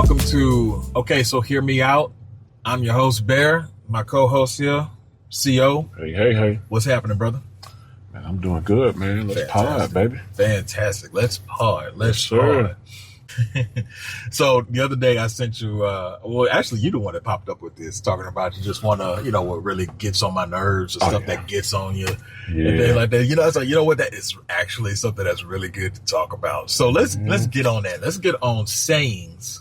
Welcome to Okay, So Hear Me Out. I'm your host, Bear. My co-host here, CO. Hey. What's happening, brother? Man, I'm doing good, man. Let's pod, baby. Fantastic. Let's pod. Let's pod. So the other day I sent you, well, actually you the one that popped up with this, talking about you just want to, what really gets on my nerves or stuff that gets on you. Yeah. And things like that. It's like, you know what? That is actually something that's really good to talk about. So let's get on that. Let's get on sayings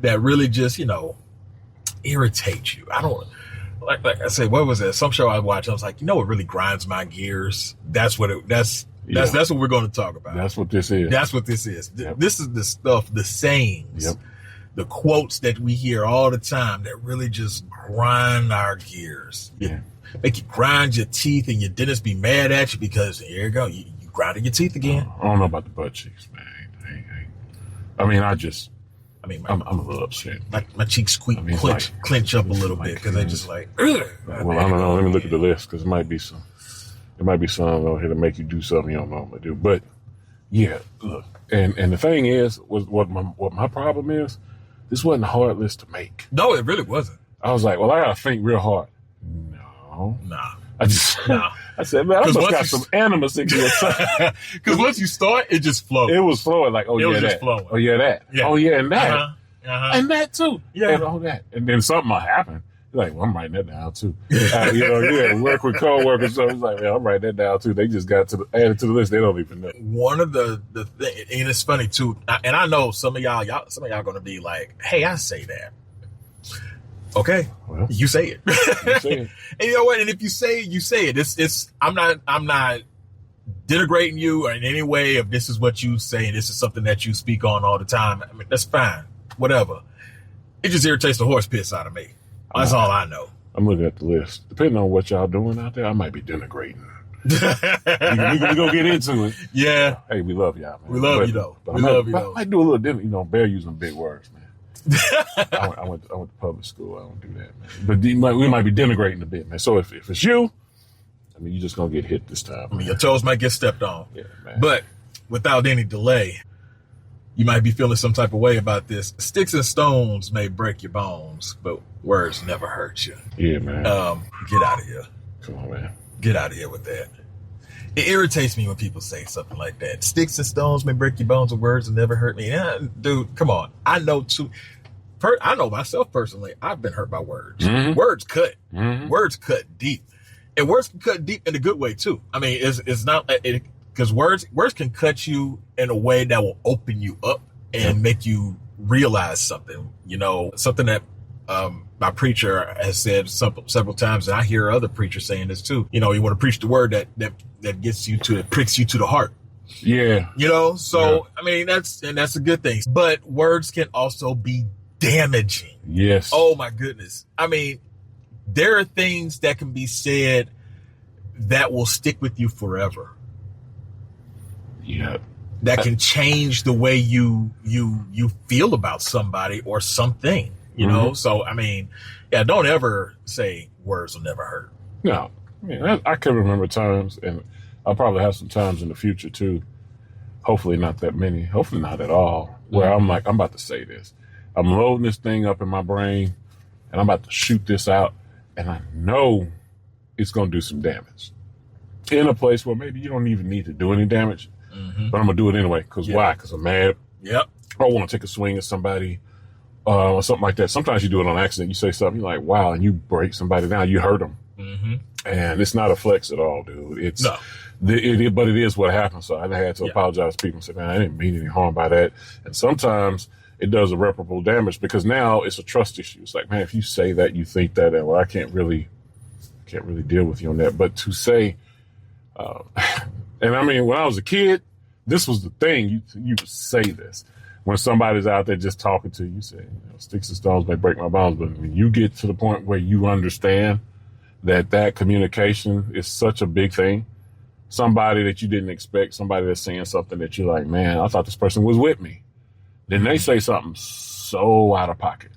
that really just, irritate you. I don't, like I said, what was that? Some show I watched, I was like, what really grinds my gears? That's what we're going to talk about. That's what this is. That's what this is. Yep. This is the stuff, the sayings, the quotes that we hear all the time that really just grind our gears. Yeah. Make you grind your teeth and your dentist be mad at you because here you go, you grinding your teeth again. I don't know about the butt cheeks, man. I'm a little upset. My cheeks clench up a little bit because they just like. Well, I don't know. Let me look at the list because it might be some on here to make you do something you don't normally do. But yeah, look, and the thing is, what my problem is, this wasn't a hard list to make. No, it really wasn't. I was like, well, I gotta think real hard. Nah. I said, man, I must got some animus in here. Because once you start, it just flows. It was flowing like, that. Flowing. Oh yeah, that. Yeah. Oh yeah, and that. And that too. Yeah. And all that. And then something will happen. You're like, well, I'm writing that down too. Work with coworkers. So it's like, man, I'm writing that down too. They just got added to the list. They don't even know. One of the thing, and it's funny too, and I know some of y'all going to be like, hey, I say that. Okay, well, you say it. You say it. And you know what? And if you say it, you say it. It's. I'm not denigrating you in any way. If this is what you say, and this is something that you speak on all the time, I mean, that's fine. Whatever. It just irritates the horse piss out of me. That's all I know. I'm looking at the list. Depending on what y'all doing out there, I might be denigrating. we gonna get into it. Yeah. Hey, we love y'all, man. We love you though. I might do a little different. Bear using big words, man. I went to public school. I don't do that, man. But we might be denigrating a bit, man. So if it's you, you're just gonna get hit this time. Your toes might get stepped on. Yeah, man. But without any delay, you might be feeling some type of way about this. Sticks and stones may break your bones, but words never hurt you. Yeah, man. Get out of here. Come on, man. Get out of here with that. It irritates me when people say something like that. Sticks and stones may break your bones, but words will never hurt me. Yeah, dude, come on. I know myself personally. I've been hurt by words. Mm-hmm. Words cut. Mm-hmm. Words cut deep, and words can cut deep in a good way too. I mean, it's not because words can cut you in a way that will open you up and make you realize something. Something that my preacher has said several times, and I hear other preachers saying this too. You want to preach the word that gets you to, it pricks you to the heart. Yeah. So I mean that's a good thing. But words can also be damaging. Yes. Oh my goodness. I mean, there are things that can be said that will stick with you forever. Yeah. That can change the way you feel about somebody or something. So I mean, don't ever say words will never hurt. No, I can remember times, and I'll probably have some times in the future too. Hopefully not that many, hopefully not at all, where I'm like, I'm about to say this. I'm loading this thing up in my brain and I'm about to shoot this out, and I know it's going to do some damage in a place where maybe you don't even need to do any damage, but I'm going to do it anyway. Because why? Because I'm mad. Yep. Or I want to take a swing at somebody. Or something like that. Sometimes you do it on accident. You say something, you're like, wow, and you break somebody down. You hurt them. Mm-hmm. And it's not a flex at all, dude. But it is what happened. So I had to apologize to people and say, man, I didn't mean any harm by that. And sometimes it does irreparable damage because now it's a trust issue. It's like, man, if you say that, you think that, and I can't really deal with you on that. But to say, and I mean, when I was a kid, this was the thing. You would say this. When somebody's out there just talking to you, say, sticks and stones may break my bones. But when you get to the point where you understand that communication is such a big thing, somebody that you didn't expect, somebody that's saying something that you're like, man, I thought this person was with me. Then they say something so out of pocket,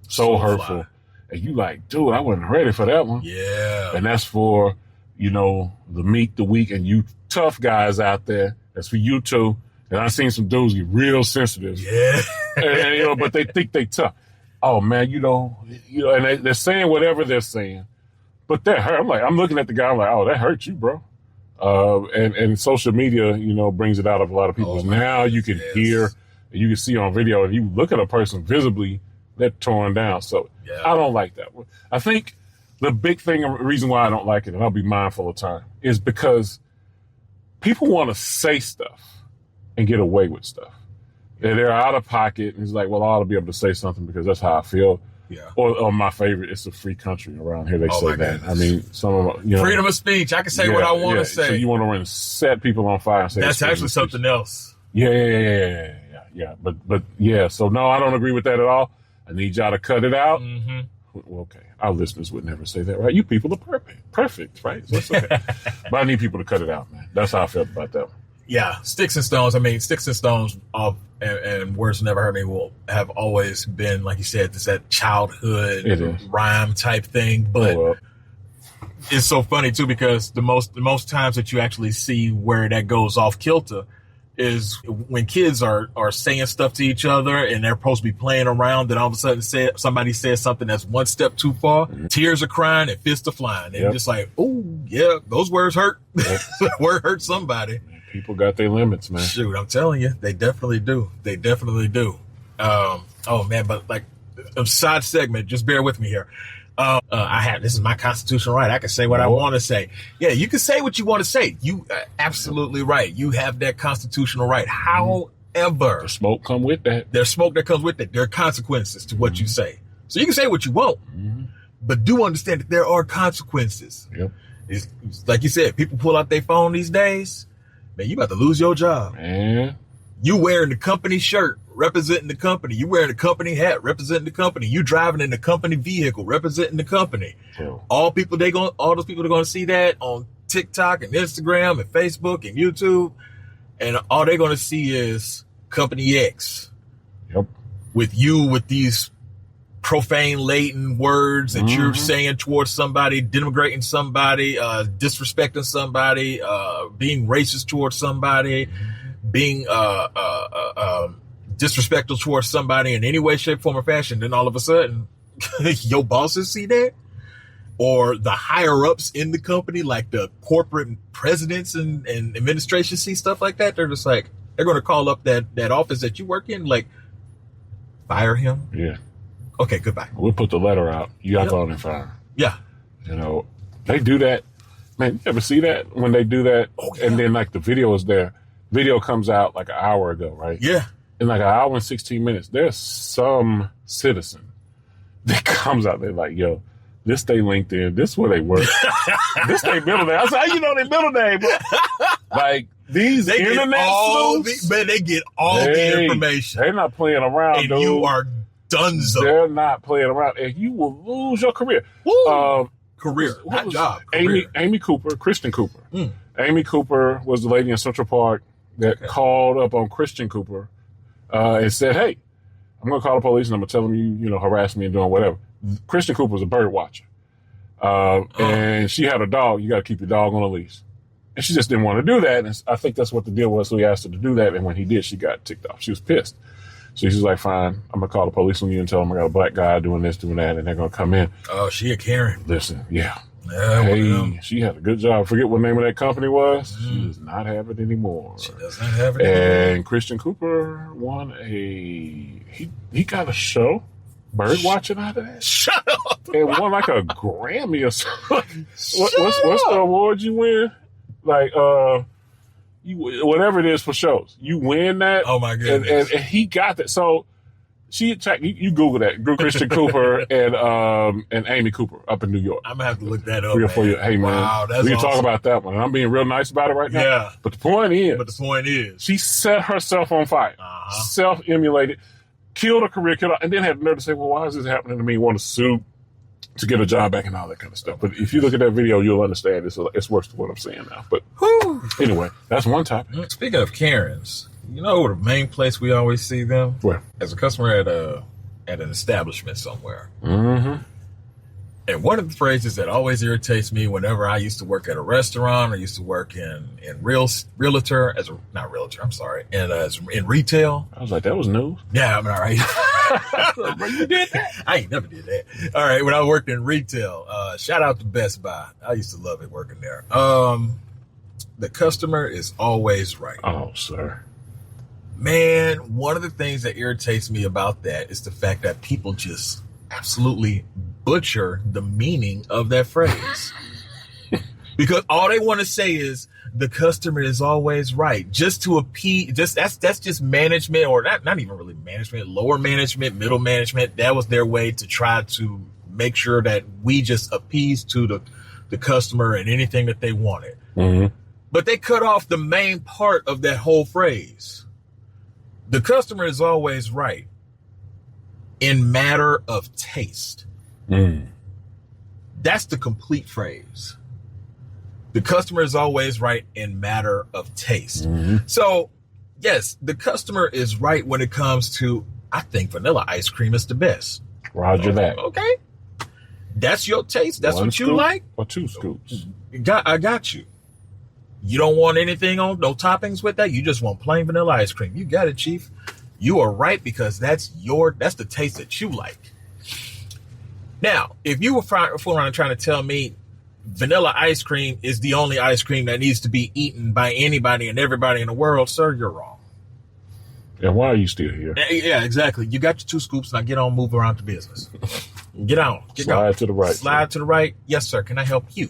so hurtful. Fly. And you like, dude, I wasn't ready for that one. Yeah. And that's for, the meek, the weak, and you tough guys out there. That's for you too. And I've seen some dudes get real sensitive. Yeah. and, but they think they tough. Oh man, and they're saying whatever they're saying, but that hurt. I'm looking at the guy. I'm like, oh, that hurt you, bro. And social media, brings it out of a lot of people. Now you can hear, you can see on video, and you look at a person visibly, they're torn down. So I don't like that. I think the big thing, reason why I don't like it, and I'll be mindful of time, is because people want to say stuff and get away with stuff. And they're out of pocket, and it's like, well, I ought to be able to say something because that's how I feel. Yeah. Or my favorite, it's a free country around here. They say that. Goodness. I mean, some of them, freedom of speech. I can say what I want to say. So you want to run and set people on fire and say that's actually something else. Yeah. But yeah. So no, I don't agree with that at all. I need y'all to cut it out. Mm-hmm. Well, okay, our listeners would never say that, right? You people are perfect, right? So that's okay. But I need people to cut it out, man. That's how I felt about that one. Yeah, sticks and stones. I mean, sticks and stones and words never hurt me will have always been, like you said, that childhood rhyme type thing. But it's so funny too because the most times that you actually see where that goes off kilter is when kids are saying stuff to each other and they're supposed to be playing around. Then all of a sudden somebody says something that's one step too far. Mm-hmm. Tears are crying and fists are flying. And just like, oh yeah, those words hurt. Word hurt somebody. People got their limits, man. Shoot, I'm telling you, they definitely do. They definitely do. Oh man, but like a side segment, just bear with me here. This is my constitutional right. I can say what I want to say. Yeah, you can say what you want to say. You absolutely right. You have that constitutional right. However, the smoke come with that. There's smoke that comes with it. There are consequences to what you say. So you can say what you want, but do understand that there are consequences. Yep. It's, like you said, people pull out their phone these days. Man, you about to lose your job. Man. You wearing the company shirt, representing the company. You wearing the company hat, representing the company. You driving in the company vehicle, representing the company. True. All those people are going to see that on TikTok and Instagram and Facebook and YouTube. And all they're going to see is Company X. Yep. With these profane laden words that you're saying towards somebody, denigrating somebody, disrespecting somebody, being racist towards somebody, being disrespectful towards somebody in any way, shape, form, or fashion. Then all of a sudden, your bosses see that, or the higher ups in the company, like the corporate presidents and administration, see stuff like that. They're just like, they're going to call up that office that you work in, like, fire him. Yeah. Okay, goodbye. We'll put the letter out. You got to go on and fire. Yeah. They do that. Man, you ever see that when they do that? Oh, yeah. And then like the video is there. Video comes out like an hour ago, right? Yeah. In like an hour and 16 minutes, there's some citizen that comes out there like, yo, this they LinkedIn. This where they work. This they middle name. I said, how you know they middle name? Like these internet sleuths, man, they get all the information. They're not playing around, and dude. You are dunzo. They're not playing around, and you will lose your career. Career, not job. Amy Cooper, Christian Cooper. Amy Cooper was the lady in Central Park that called up on Christian Cooper and said, hey, I'm going to call the police and I'm going to tell them you harassed me and doing whatever. Christian Cooper was a bird watcher. And she had a dog. You got to keep your dog on a leash. And she just didn't want to do that. And I think that's what the deal was. So he asked her to do that. And when he did, she got ticked off. She was pissed. So she's like, fine, I'm going to call the police on you and tell them I got a black guy doing this, doing that. And they're going to come in. Oh, she a Karen. Listen, yeah. Hey, she had a good job. I forget what name of that company was. She does not have it anymore. She does not have it anymore. And Christian Cooper won he got a show, bird watching out of that. Shut up. And won like a Grammy or something. What's the award you win? Like, whatever it is for shows. You win that. Oh my goodness. And he got that. So you Google that. Christian Cooper and Amy Cooper up in New York. I'm gonna have to look that up. 3 or 4 years. Hey man, wow, that's we can awesome. talk about that one. And I'm being real nice about it right now. Yeah. But the point is, she set herself on fire, self-emulated, killed her career, and then had the nerve to say, well, why is this happening to me? Want to sue to get a job back and all that kind of stuff. But if you look at that video, you'll understand it's worse than what I'm saying now. But anyway, that's one topic. Speaking of Karens, you know the main place we always see them? Where? As a customer at an establishment somewhere. Mm-hmm. And one of the phrases that always irritates me whenever I used to work at a restaurant, I used to work in realtor not realtor, I'm sorry, and in retail. I was like, that was news. Yeah, I'm all right. You did that? I ain't never did that. All right, when I worked in retail, shout out to Best Buy. I used to love it working there. The customer is always right. Oh, sir. Man, one of the things that irritates me about that is the fact that people just absolutely butcher the meaning of that phrase. Because all they want to say is the customer is always right. Just to appease, that's just management, or not even really management, lower management, middle management. That was their way to try to make sure that we just appease to the customer and anything that they wanted. Mm-hmm. But they cut off the main part of that whole phrase. The customer is always right in matter of taste. That's the complete phrase. The customer is always right in matter of taste. Mm-hmm. So, yes, the customer is right when it comes to, I think vanilla ice cream is the best. Roger that. Okay. That's your taste. That's what you like. Or 2 scoops. I got you. You don't want anything on, no toppings with that. You just want plain vanilla ice cream. You got it, Chief. You are right, because that's the taste that you like. Now, if you were fooling around trying to tell me vanilla ice cream is the only ice cream that needs to be eaten by anybody and everybody in the world, sir, you're wrong. And why are you still here? Yeah, exactly. You got your 2 scoops. Now get on, move around to business. Get on. Slide to the right. Slide to the right. Yes, sir. Can I help you?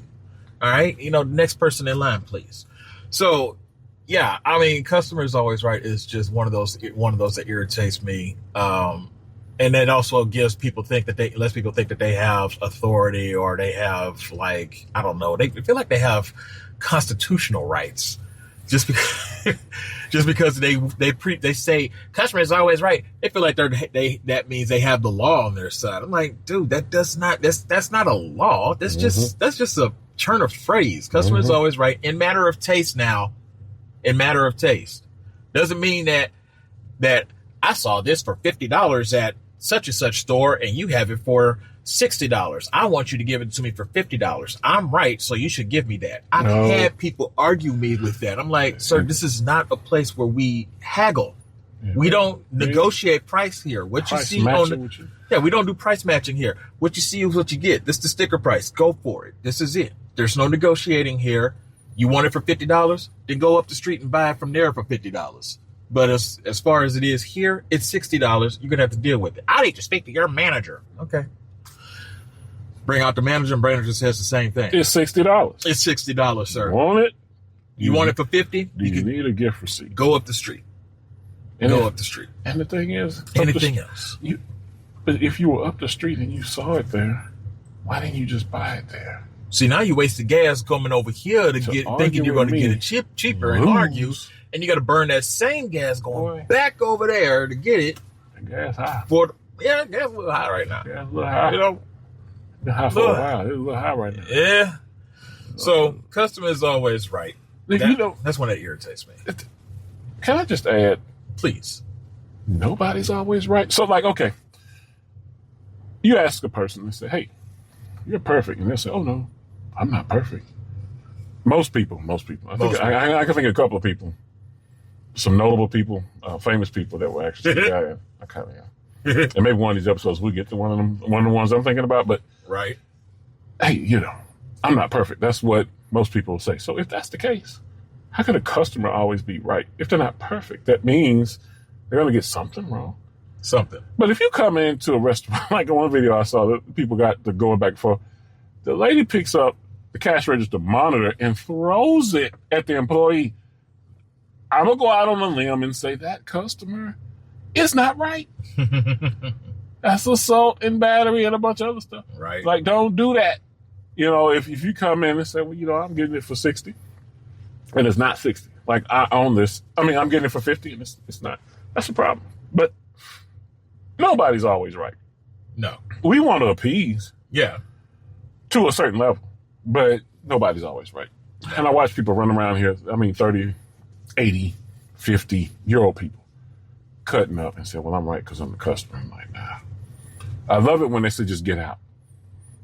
All right. The next person in line, please. So, yeah, I mean, customer is always right is just one of those that irritates me. And that also lets people think that they have authority, or they have, like, I don't know, they feel like they have constitutional rights just because they say customer is always right. They feel like that means they have the law on their side. I'm like, dude, that's not a law. That's just a turn of phrase. Customer is always right in matter of taste. Now, in matter of taste doesn't mean that I saw this for $50 at such and such store and you have it for $60. I want you to give it to me for $50. I'm right, so you should give me that. I've had people argue me with that. I'm like, sir, this is not a place where we haggle. Yeah, we don't negotiate price here. What you see we don't do price matching here. What you see is what you get. This is the sticker price. Go for it. This is it. There's no negotiating here. You want it for $50? Then go up the street and buy it from there for $50. But as far as it is here, it's $60. You're going to have to deal with it. I need to speak to your manager. Okay. Bring out the manager, and manager says the same thing. It's $60. It's $60, sir. You want it? You want it for $50? Do you need a gift receipt? Go up the street. And the thing is, anything else. But if you were up the street and you saw it there, why didn't you just buy it there? See, now you wasted gas coming over here thinking you're going to get it cheaper and argue. And you got to burn that same gas going back over there to get it. The gas high. Gas a little high right now. Gas a little high. Been high for a while. It's a little high right now. Yeah. So, customer is always right. That's one that irritates me. Can I just add? Please. Nobody's always right. So, like, okay. You ask a person and say, hey, you're perfect. And they'll say, oh, no, I'm not perfect. Most people. I can think of a couple of people. Some notable people, famous people that were actually, I kind of am. And maybe one of these episodes we'll get to one of the ones I'm thinking about, but right. Hey, I'm not perfect. That's what most people say. So if that's the case, how can a customer always be right? If they're not perfect, that means they're going to get something wrong. Something. But if you come into a restaurant, like in one video I saw that people got the going back and forth, the lady picks up the cash register monitor and throws it at the employee. I'm going to go out on a limb and say that customer is not right. That's assault and battery and a bunch of other stuff. Right. Like, don't do that. If you come in and say, well, I'm getting it for 60 and it's not 60. Like, I own this. I mean, I'm getting it for 50 and it's not. That's a problem. But nobody's always right. No. We want to appease. Yeah. To a certain level. But nobody's always right. And I watch people run around here, 30, 80, 50-year-old people cutting up and say, well, I'm right because I'm the customer. I'm like, nah. I love it when they say just get out.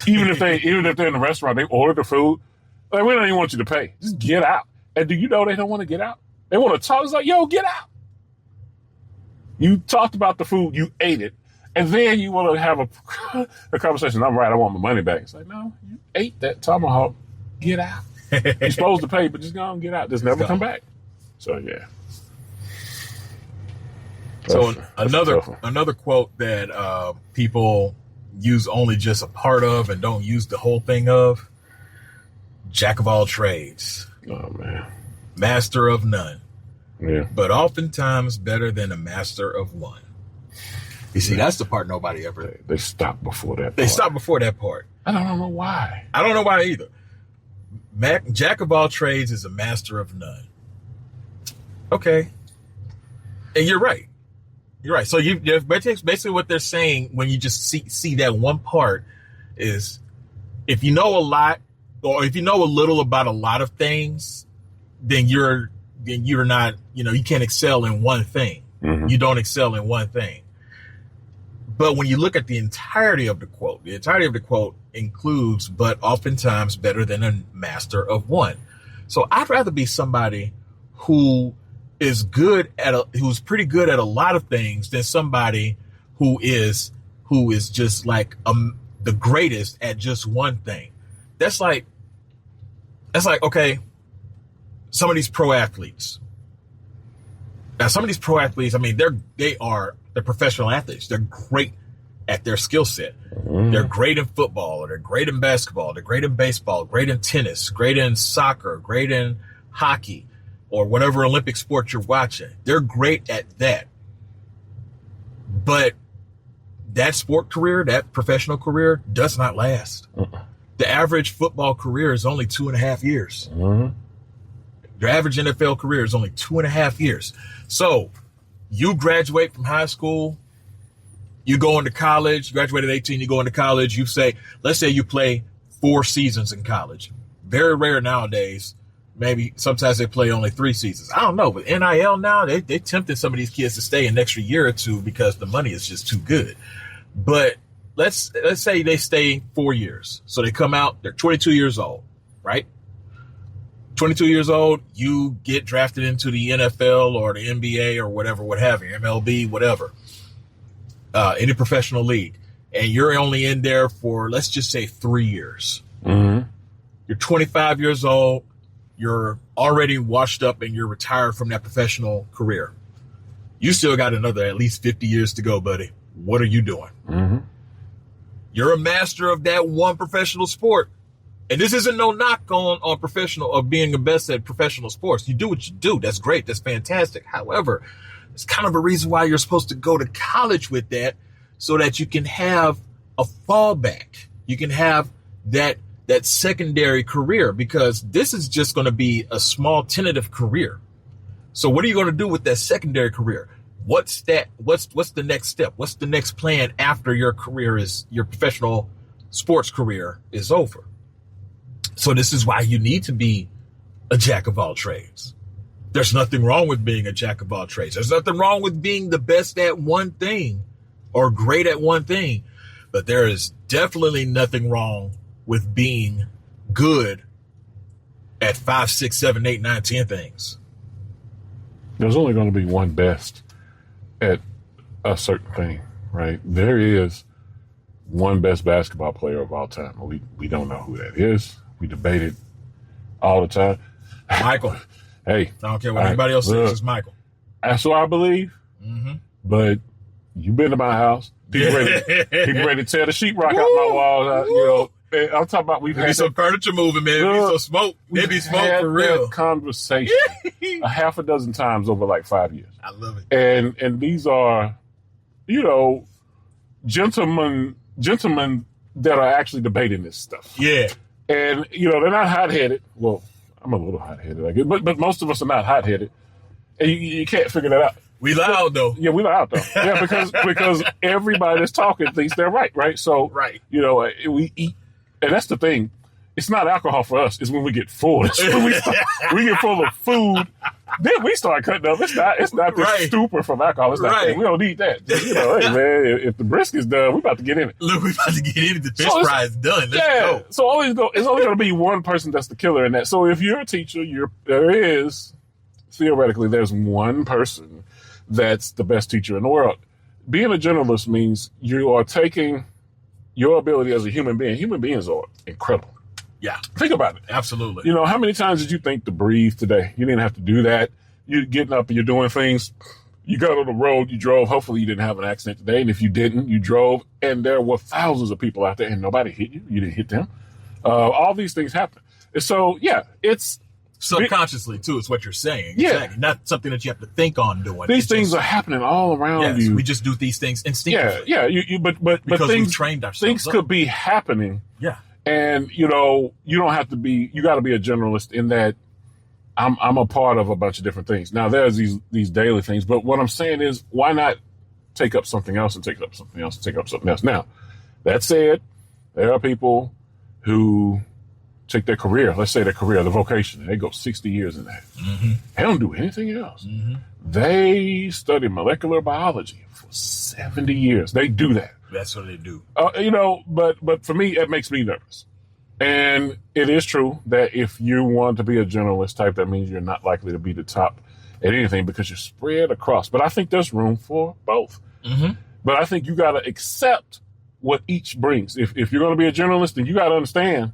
Even if they're in the restaurant, they order the food. Like, we don't even want you to pay. Just get out. And do you know they don't want to get out? They want to talk. It's like, yo, get out. You talked about the food, you ate it, and then you want to have a conversation. I'm right, I want my money back. It's like, no, you ate that tomahawk. Get out. You're supposed to pay, but just go and get out. Just never come back. So, yeah. So another quote that people use only just a part of and don't use the whole thing of: jack of all trades. Oh, man. Master of none. Yeah. But oftentimes better than a master of one. You see, that's the part nobody ever... They stop before that part. They stop before that part. I don't know why. I don't know why either. Jack of all trades is a master of none. Okay. And you're right. You're right. So basically what they're saying when you just see that one part is, if you know a lot, or if you know a little about a lot of things, then you're not, you can't excel in one thing. Mm-hmm. You don't excel in one thing. But when you look at the entirety of the quote includes, but oftentimes better than a master of one. So I'd rather be somebody who is who's pretty good at a lot of things than somebody who is just like the greatest at just one thing. That's like, okay, some of these pro athletes. Now, some of these pro athletes, I mean, they're professional athletes. They're great at their skill set. Mm. They're great in football, or they're great in basketball, they're great in baseball, great in tennis, great in soccer, great in hockey, or whatever Olympic sport you're watching. They're great at that. But that sport career, that professional career, does not last. The average football career is only 2.5 years. Mm-hmm. Your average NFL career is only 2.5 years. So you graduate from high school, you go into college, you graduate at 18, you go into college, let's say you play 4 seasons in college. Very rare nowadays. Maybe sometimes they play only 3 seasons. I don't know, but NIL now, they tempted some of these kids to stay an extra year or 2 because the money is just too good. But let's say they stay 4 years. So they come out, they're 22 years old, right? 22 years old, you get drafted into the NFL or the NBA or whatever, what have you, MLB, whatever, any professional league. And you're only in there for, let's just say, 3 years. Mm-hmm. You're 25 years old. You're already washed up and you're retired from that professional career. You still got another at least 50 years to go, buddy. What are you doing? Mm-hmm. You're a master of that one professional sport. And this isn't no knock on professional, or being the best at professional sports. You do what you do. That's great. That's fantastic. However, it's kind of a reason why you're supposed to go to college with that, so that you can have a fallback. You can have that secondary career, because this is just going to be a small tentative career. So what are you going to do with that secondary career? What's the next step? What's the next plan after your professional sports career is over? So this is why you need to be a jack of all trades. There's nothing wrong with being a jack of all trades. There's nothing wrong with being the best at one thing or great at one thing. But there is definitely nothing wrong with being good at 5, 6, 7, 8, 9, 10 things. There's only going to be one best at a certain thing, right? There is one best basketball player of all time. We don't know who that is. We debate it all the time. Michael. Hey. I don't care what anybody else says. It's Michael. That's what I believe. Mm-hmm. But you've been to my house. People ready to tear the sheetrrock out my walls. I'm talking about we've had some furniture moving, man. Maybe some smoke. Maybe smoke for real. Conversation a half a dozen times over like 5 years. I love it. And these are, gentlemen that are actually debating this stuff. Yeah. And, they're not hot-headed. Well, I'm a little hot-headed, I guess. But most of us are not hot-headed. And you can't figure that out. We loud, though. Yeah, we loud, though. Yeah, because everybody that's talking thinks they're right? So, right. We eat. And that's the thing. It's not alcohol for us. It's when we get full. It's when we get full of food Then we start cutting up. It's not this stupor from alcohol. It's not that. We don't need that. You know, hey man, if the brisket's done, we about to get in it. Look, we about to get in it. The fish fry is done. Let's go. So it's only going to be one person that's the killer in that. So if you're a teacher, theoretically there's one person that's the best teacher in the world. Being a generalist means you are taking your ability as a human being. Human beings are incredible. Yeah. Think about it. Absolutely. You know, how many times did you think to breathe today? You didn't have to do that. You're getting up and you're doing things. You got on the road, you drove. Hopefully you didn't have an accident today. And if you didn't, you drove. And there were thousands of people out there and nobody hit you. You didn't hit them. All these things happen. And so, yeah, it's subconsciously too, is what you're saying. Yeah. Exactly. Not something that you have to think on doing. These things are happening all around you. We just do these things instinctively. Yeah. But because things, we trained ourselves. Things could be happening. Yeah. And, you know, you don't have to be, you got to be a generalist in that I'm a part of a bunch of different things. Now, there's these daily things, but what I'm saying is, why not take up something else and take up something else and take up something else? Now, that said, there are people who take their career, let's say their career, the vocation, and they go 60 years in that. Mm-hmm. They don't do anything else. Mm-hmm. They study molecular biology for 70 years. They do that. That's what they do. You know, but for me, it makes me nervous. And it is true that if you want to be a generalist type, that means you're not likely to be the top at anything because you're spread across. But I think there's room for both. Mm-hmm. But I think you got to accept what each brings. If you're going to be a generalist, then you got to understand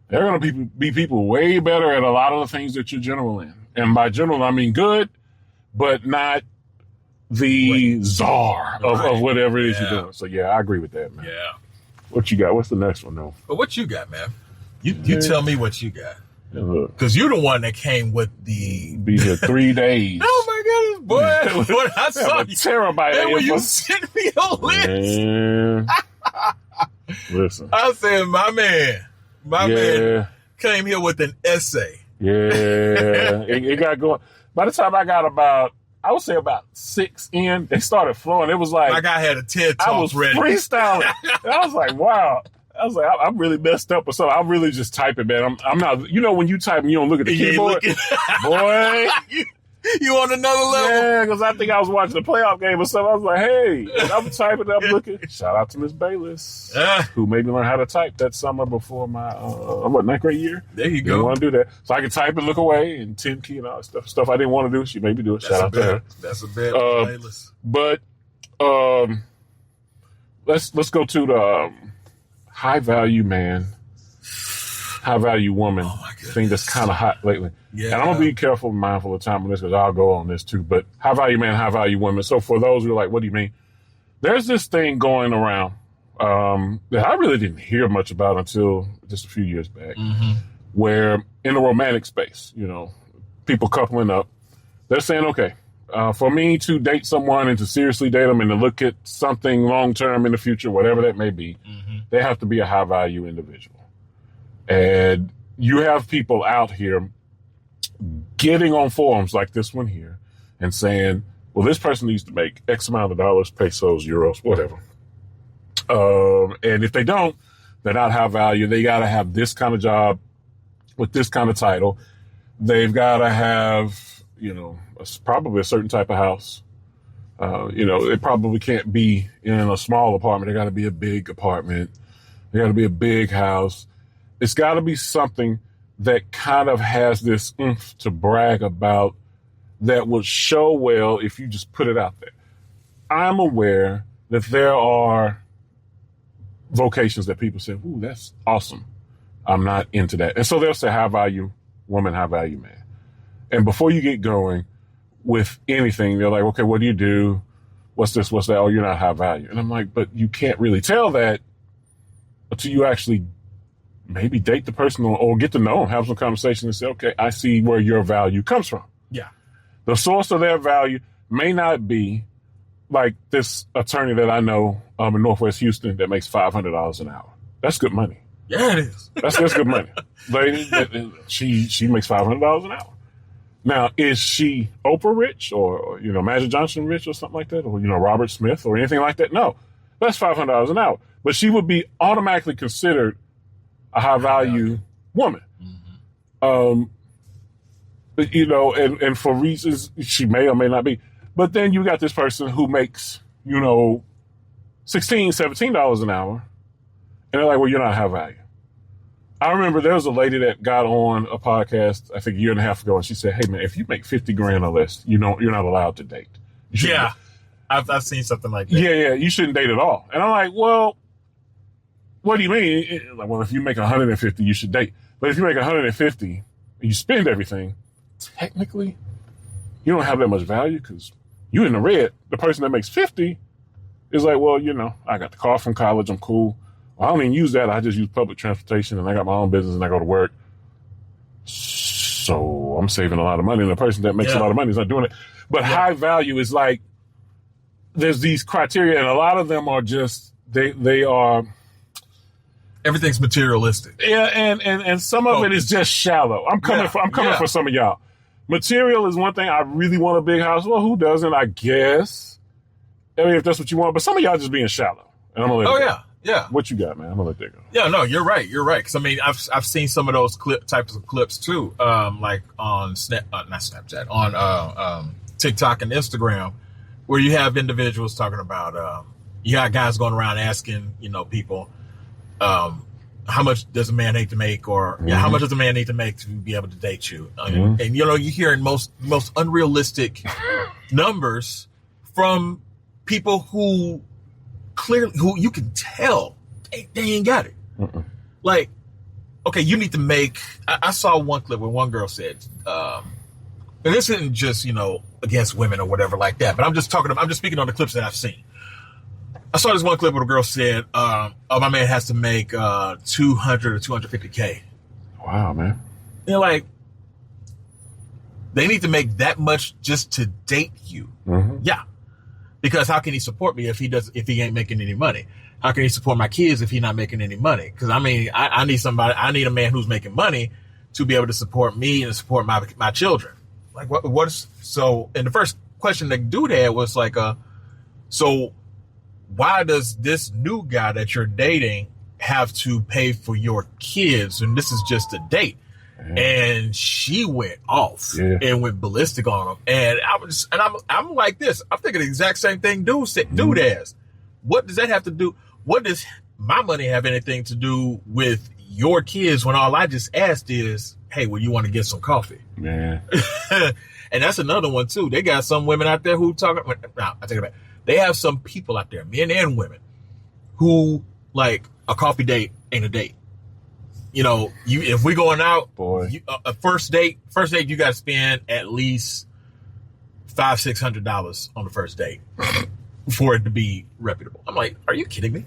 there are going to be people way better at a lot of the things that you're general in. And by general, I mean good, but not the czar of whatever it is you're doing. So, yeah, I agree with that, man. Yeah. What you got? What's the next one, though? But what you got, man? You tell me what you got. Because you're the one that came with the... Be here 3 days. Oh, my goodness, boy. When I saw you. Terabyte. And when you sent me a list. Listen. I said, my man came here with an essay. Yeah. it got going. By the time I got about 6 in, they started flowing. It was like... My guy had a TED Talk I was ready. freestyling. And I was like, wow. I was like, I'm really messed up or something. I'm really just typing, man. I'm not... You know when you type and you don't look at the keyboard? Boy... You on another level? Yeah, because I think I was watching a playoff game or something. I was like, hey, I'm typing, I'm looking. Shout out to Miss Bayless, who made me learn how to type that summer before my, 9th grade year. There you go. Didn't want to do that. So I could type and look away and 10 key and all that stuff. Stuff I didn't want to do. She made me do it. Shout out to her. That's a bad Bayless. But let's go to the high value man, high value woman thing that's kind of hot lately. Yeah. And I'm going to be careful and mindful of time on this because I'll go on this too. But high value man, high value woman. So for those who are like, what do you mean? There's this thing going around that I really didn't hear much about until just a few years back, where in the romantic space, you know, people coupling up, they're saying, okay, for me to date someone and to seriously date them and to look at something long-term in the future, whatever that may be, they have to be a high value individual. And you have people out here getting on forums like this one here and saying, well, this person needs to make X amount of dollars, pesos, euros, whatever. And if they don't, they're not high value. They got to have this kind of job with this kind of title. They've got to have, you know, probably a certain type of house. You know, they probably can't be in a small apartment. They got to be a big apartment. They got to be a big house. It's got to be something that kind of has this oomph to brag about that would show well if you just put it out there. I'm aware that there are vocations that people say, ooh, that's awesome. I'm not into that. And so they'll say high value woman, high value man. And before you get going with anything, they're like, okay, what do you do? What's this? What's that? Oh, you're not high value. And I'm like, but you can't really tell that until you actually maybe date the person or get to know them, have some conversation and say, okay, I see where your value comes from. Yeah. The source of their value may not be like this attorney that I know in Northwest Houston that makes $500 an hour. That's good money. Yeah, it is. That's good money. Lady, she makes $500 an hour. Now, is she Oprah rich or, you know, Magic Johnson rich or something like that? Or, you know, Robert Smith or anything like that? No, that's $500 an hour. But she would be automatically considered a high value woman. you know, and for reasons she may or may not be. But then you got this person who makes, you know, $16, $17 an hour. And they're like, well, you're not high value. I remember there was a lady that got on a podcast, I think a year and a half ago, and she said, hey, man, if you make 50 grand or less, you're not allowed to date. Yeah. I've seen something like that. Yeah, you shouldn't date at all. And I'm like, well, what do you mean? Like, well, if you make 150, you should date. But if you make 150 and you spend everything, technically, you don't have that much value because you in the red. The person that makes 50 is like, well, you know, I got the car from college. I'm cool. Well, I don't even use that. I just use public transportation and I got my own business and I go to work. So I'm saving a lot of money. And the person that makes a lot of money is not doing it. But high value is like, there's these criteria and a lot of them are just, they are. Everything's materialistic. Yeah. And some of it is just shallow. I'm coming for some of y'all. Material is one thing. I really want a big house. Well, who doesn't? I guess. I mean, if that's what you want. But some of y'all just being shallow. And I'm gonna let it go. Yeah. What you got, man? I'm gonna let that go. Yeah, no, you're right. Because I mean, I've seen some of those types of clips too. Like on not Snapchat, on TikTok and Instagram, where you have individuals talking about you got guys going around asking, you know, people, how much does a man need to make, or how much does a man need to make to be able to date you? And you know, you're hearing most unrealistic numbers from people who you can tell they ain't got it. Like, okay, you need to make. I saw one clip where one girl said, and this isn't just, you know, against women or whatever like that, but I'm just speaking on the clips that I've seen. I saw this one clip where a girl said, oh, my man has to make 200 or 250K. Wow, man. You're like, they need to make that much just to date you. Yeah. Because how can he support me if he ain't making any money? How can he support my kids if he's not making any money? Because I mean, I need a man who's making money to be able to support me and support my children. Like so, and the first question the dude had was like, so why does this new guy that you're dating have to pay for your kids? And this is just a date. And she went off and went ballistic on him. And I'm like this. I'm thinking the exact same thing dude has. What does that have to do? What does my money have anything to do with your kids when all I just asked is, hey, well, you want to get some coffee? Man. And that's another one too. They got some women out there who I take it back. They have some people out there, men and women, who like a coffee date ain't a date. You know, if we going out, a first date, you got to spend at least $500-$600 on the first date for it to be reputable. I'm like, are you kidding me?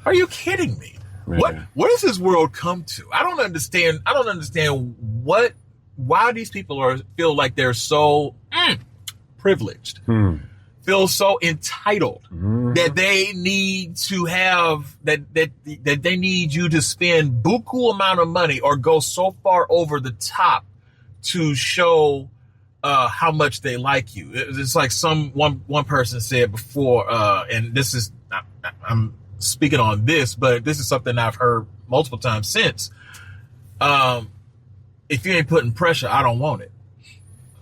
Are you kidding me? Man. What does this world come to? I don't understand why these people feel like they're so privileged. Feel so entitled that they need to have that they need you to spend buku amount of money or go so far over the top to show how much they like you. It's like one person said before, and this is I'm speaking on this, but this is something I've heard multiple times since. If you ain't putting pressure, I don't want it.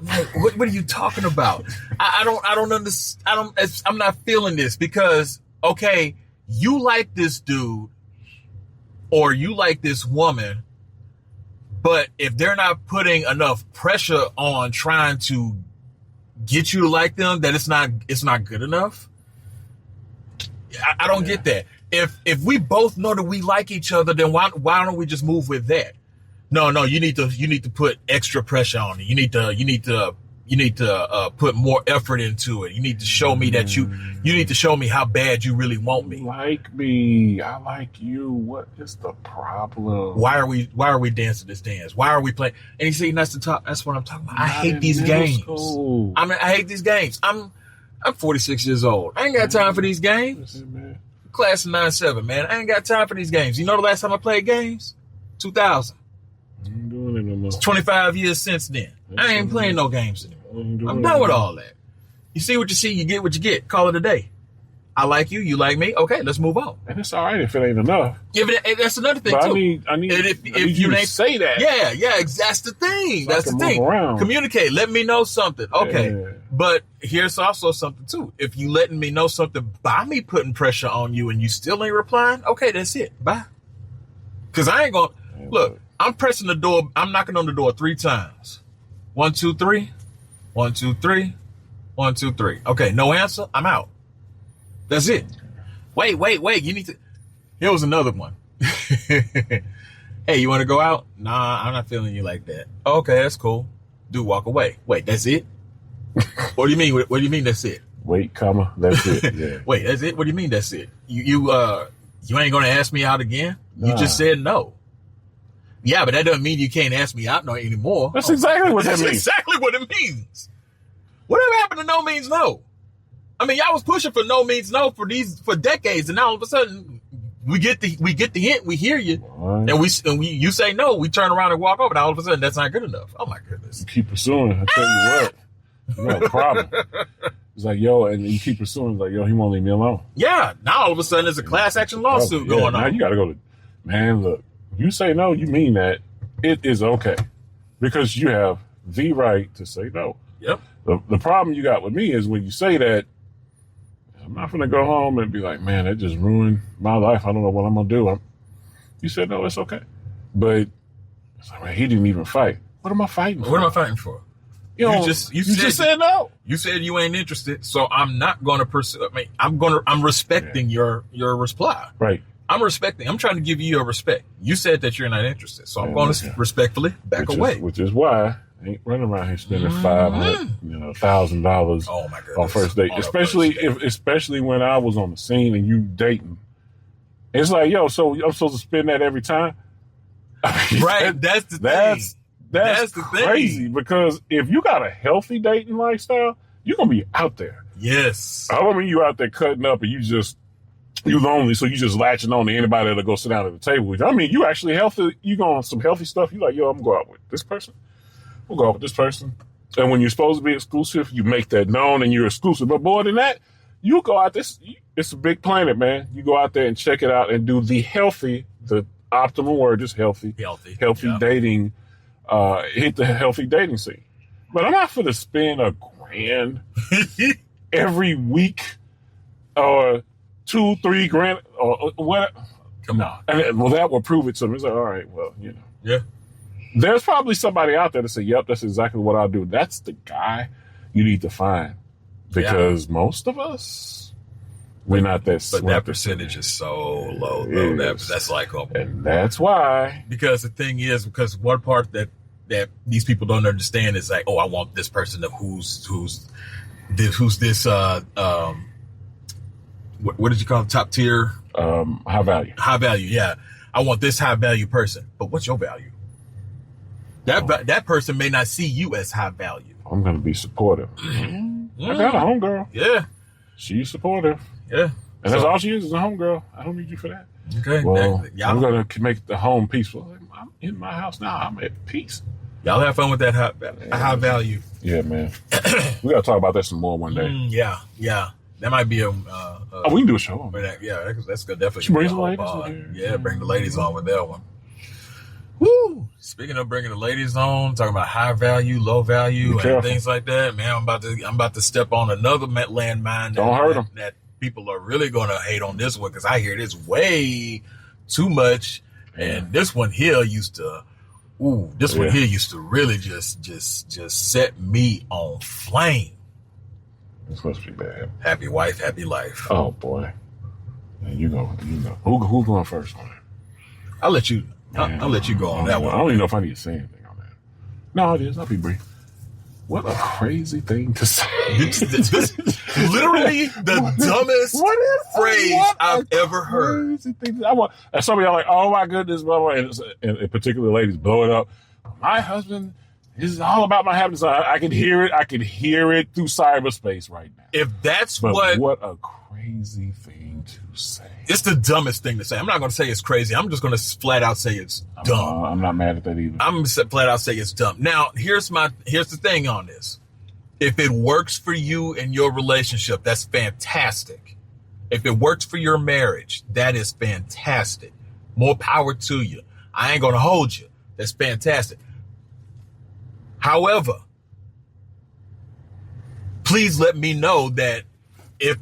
Like, what are you talking about? I don't understand. I'm not feeling this because, okay, you like this dude or you like this woman, but if they're not putting enough pressure on trying to get you to like them, that it's not good enough. I don't get that. If we both know that we like each other, then why don't we just move with that? No, you need to put extra pressure on it. You need to put more effort into it. You need to show me that you need to show me how bad you really want me. Like me, I like you. What is the problem? Why are we dancing this dance? Why are we playing? And you see, that's what I'm talking about. I hate these games. I hate these games. I'm 46 years old. I ain't got time for these games. Class of 97, man. I ain't got time for these games. You know the last time I played games? 2000. I ain't doing it no more. It's 25 years since then. I ain't playing no games anymore. I'm done with all that. You see what you see, you get what you get. Call it a day. I like you. You like me. Okay, let's move on. And it's all right if it ain't enough. Yeah, but that's another thing, but too. I need if you to say that. Yeah, that's the thing. So that's the thing. Communicate. Let me know something. Okay. Yeah. But here's also something, too. If you letting me know something by me putting pressure on you and you still ain't replying, okay, that's it. Bye. Because I ain't going to... Look, I'm pressing the door. I'm knocking on the door 3 times. 1, 2, 3. 1, 2, 3. 1, 2, 3. Okay, no answer. I'm out. That's it. Wait. You need to... Here was another one. Hey, you want to go out? Nah, I'm not feeling you like that. Okay, that's cool. Dude, walk away. Wait, that's it? What do you mean? What do you mean that's it? Wait, comma, that's it. Yeah. Wait, that's it? What do you mean that's it? You ain't going to ask me out again? You just said no. Yeah, but that doesn't mean you can't ask me out no anymore. That's exactly what that means. That's exactly what it means. Whatever happened to no means no? I mean, y'all was pushing for no means no for decades, and now all of a sudden we get the hint, we hear you, and you say no, we turn around and walk over, and all of a sudden that's not good enough. Oh my goodness! You keep pursuing. I tell you what, you got a problem. It's like, yo, and you keep pursuing. It's like, yo, he won't leave me alone. Yeah. Now all of a sudden there's a class action lawsuit going on. Now you got to go to, man. Look, you say no, you mean that. It is okay because you have the right to say no. Yep. The problem you got with me is when you say that, I'm not going to go home and be like, man, that just ruined my life. I don't know what I'm going to do. You said, no, it's okay. But it's like, man, he didn't even fight. What am I fighting for? What am I fighting for? You just said no. You said you ain't interested, so I'm not going to pursue. I mean, I'm respecting your reply. Right. I'm trying to give you your respect. You said that you're not interested, so I'm going to respectfully back away. Which is why I ain't running around here spending $1,000 on first date, especially when I was on the scene and you dating. It's like, yo, so I'm supposed to spend that every time? Right. That's the thing. That's crazy because if you got a healthy dating lifestyle, you're gonna be out there. Yes. I don't mean you out there cutting up and you lonely, so you just latching on to anybody that'll go sit down at the table with you. I mean, you actually healthy. You go on some healthy stuff. You like, yo, I'm gonna go out with this person. We'll go out with this person. And when you're supposed to be exclusive, you make that known and you're exclusive. But more than that, you go out this. It's a big planet, man. You go out there and check it out and do the optimal word is healthy dating. Hit the healthy dating scene. But I'm not for to spend $1,000 every week or $2-3 or what? Come on. And, well, that will prove it to me. It's like, all right, well, you know. Yeah. There's probably somebody out there to say, yep, that's exactly what I'll do. That's the guy you need to find. Because most of us, we're not that smart. But that percentage is so low, though. That's like... And that's why. Because the thing is, one part that these people don't understand is like, oh, I want this person who's this what did you call it? Top tier? High value. High value, yeah. I want this high value person. But what's your value? That person may not see you as high value. I'm going to be supportive. I got a homegirl. Yeah. She's supportive. Yeah. And that's all she is a homegirl. I don't need you for that. Okay. Well, I'm going to make the home peaceful. I'm in my house now. I'm at peace. Y'all have fun with that high value. Yeah, man. We got to talk about that some more one day. Yeah. That might be we can do a show on that. Yeah, that's good. Definitely. She brings the ladies on here. Yeah, bring the ladies on with that one. Woo! Speaking of bringing the ladies on, talking about high value, low value, and things like that, man, I'm about to step on another landmine. Don't hurt them. That people are really going to hate on this one because I hear this way too much, and this one here used to really just set me on flame. It's supposed to be bad. Happy wife, happy life. Oh boy, man, you know. Who's going first on it? I'll let you go on that one. I don't even know if I need to say anything on that. No, it is. I'll be brief. What a crazy thing to say. Literally the dumbest phrase I've ever heard. And some of y'all are like, oh my goodness, blah, blah, and in particular ladies blow it up. My husband, this is all about my happiness. I can hear it. I can hear it through cyberspace right now. If that's what a crazy thing to say. It's the dumbest thing to say. I'm not going to say it's crazy. I'm just going to flat out say it's dumb. I'm not mad at that either. I'm going to flat out say it's dumb. Now, here's the thing on this. If it works for you in your relationship, that's fantastic. If it works for your marriage, that is fantastic. More power to you. I ain't going to hold you. That's fantastic. However, please let me know that if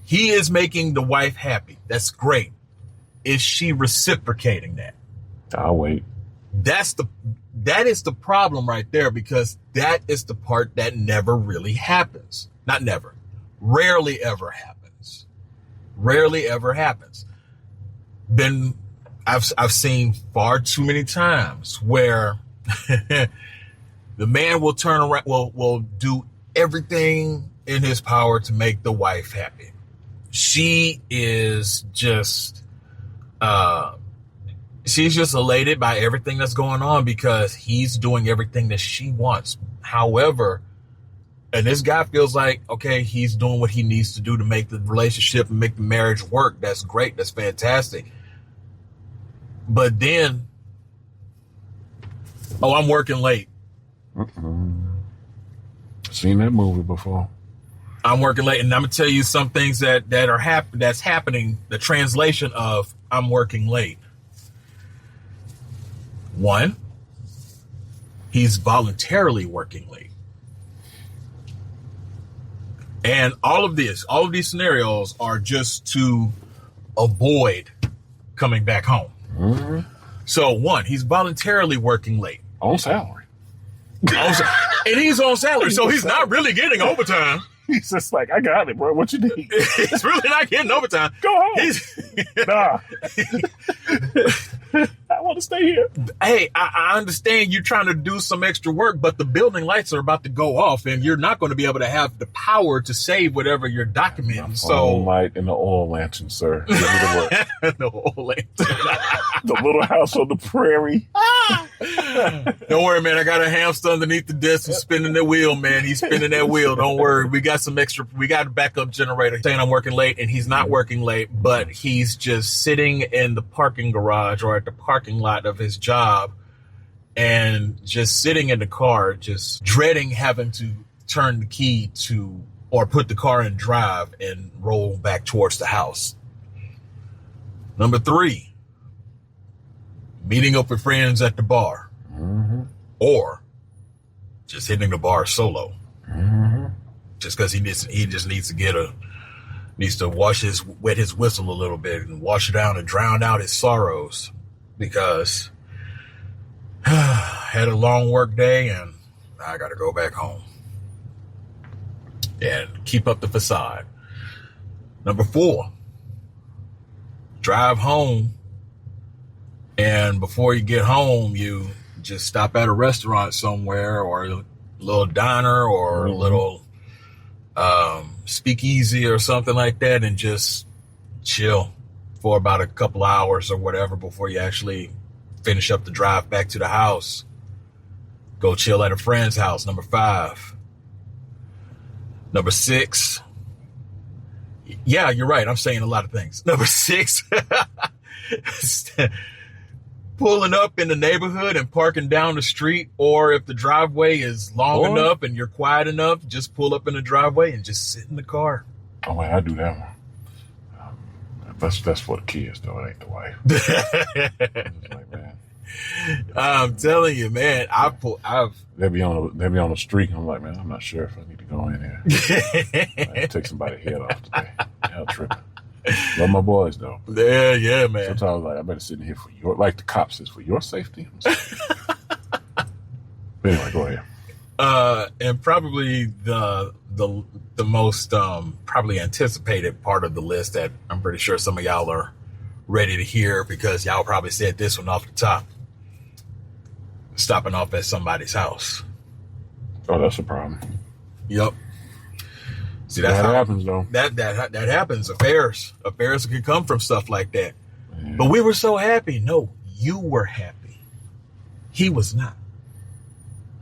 he is making the wife happy, that's great. Is she reciprocating that? I'll wait. That is the problem right there, because that is the part that never really happens. Not never. Rarely ever happens. Rarely ever happens. Then I've seen far too many times where the man will turn around, will do everything in his power to make the wife happy. She is just, she's just elated by everything that's going on because he's doing everything that she wants. However, and this guy feels like, okay, he's doing what he needs to do to make the relationship and make the marriage work. That's great. That's fantastic. But then, oh, I'm working late. Seen that movie before. I'm working late, and I'm gonna tell you some things that's happening. The translation of "I'm working late." One, he's voluntarily working late, and all of these scenarios are just to avoid coming back home. Mm-hmm. So, one, he's voluntarily working late on salary, and he's on salary, so he's not really getting overtime. He's just like, I got it, bro. What you need? He's really not getting overtime. Go home. Nah. I want to stay here. Hey, I understand you're trying to do some extra work, but the building lights are about to go off, and you're not going to be able to have the power to save whatever you're documenting. So, light in the oil lantern, sir. Give me the work. The oil lantern. The little house on the prairie. Don't worry, man. I got a hamster underneath the desk who's spinning the wheel, man. He's spinning that wheel. Don't worry. We got some extra. We got a backup generator saying I'm working late, and he's not working late, but he's just sitting in the parking garage or at the parking lot of his job and just sitting in the car, just dreading having to turn the key to or put the car in drive and roll back towards the house. Number 3, meeting up with friends at the bar, or just hitting the bar solo, just because he just needs to needs to wet his whistle a little bit and wash it down and drown out his sorrows, because had a long work day and I got to go back home and keep up the facade. Number 4, drive home, and before you get home, you just stop at a restaurant somewhere or a little diner or a little speakeasy or something like that, and just chill for about a couple hours or whatever before you actually finish up the drive back to the house. Go chill at a friend's house. Number 5. Number 6. Yeah, you're right. I'm saying a lot of things. Number 6. Pulling up in the neighborhood and parking down the street, or if the driveway is long enough and you're quiet enough, just pull up in the driveway and just sit in the car. Oh, man, I do that one. That's for the kids, though. It ain't the wife. Like, man. I'm telling you, man. They'll be on the street. I'm like, man, I'm not sure if I need to go in here. I take somebody's head off today. Hell tripping. Love my boys, though. Yeah, man. Sometimes I was like, I better sit in here for your, like the cop says, for your safety. But anyway, go ahead. And probably the most probably anticipated part of the list that I'm pretty sure some of y'all are ready to hear, because y'all probably said this one off the top. Stopping off at somebody's house. Oh, that's a problem. Yep. See, that happens, though. That happens. Affairs can come from stuff like that. Yeah. But we were so happy. No, you were happy. He was not.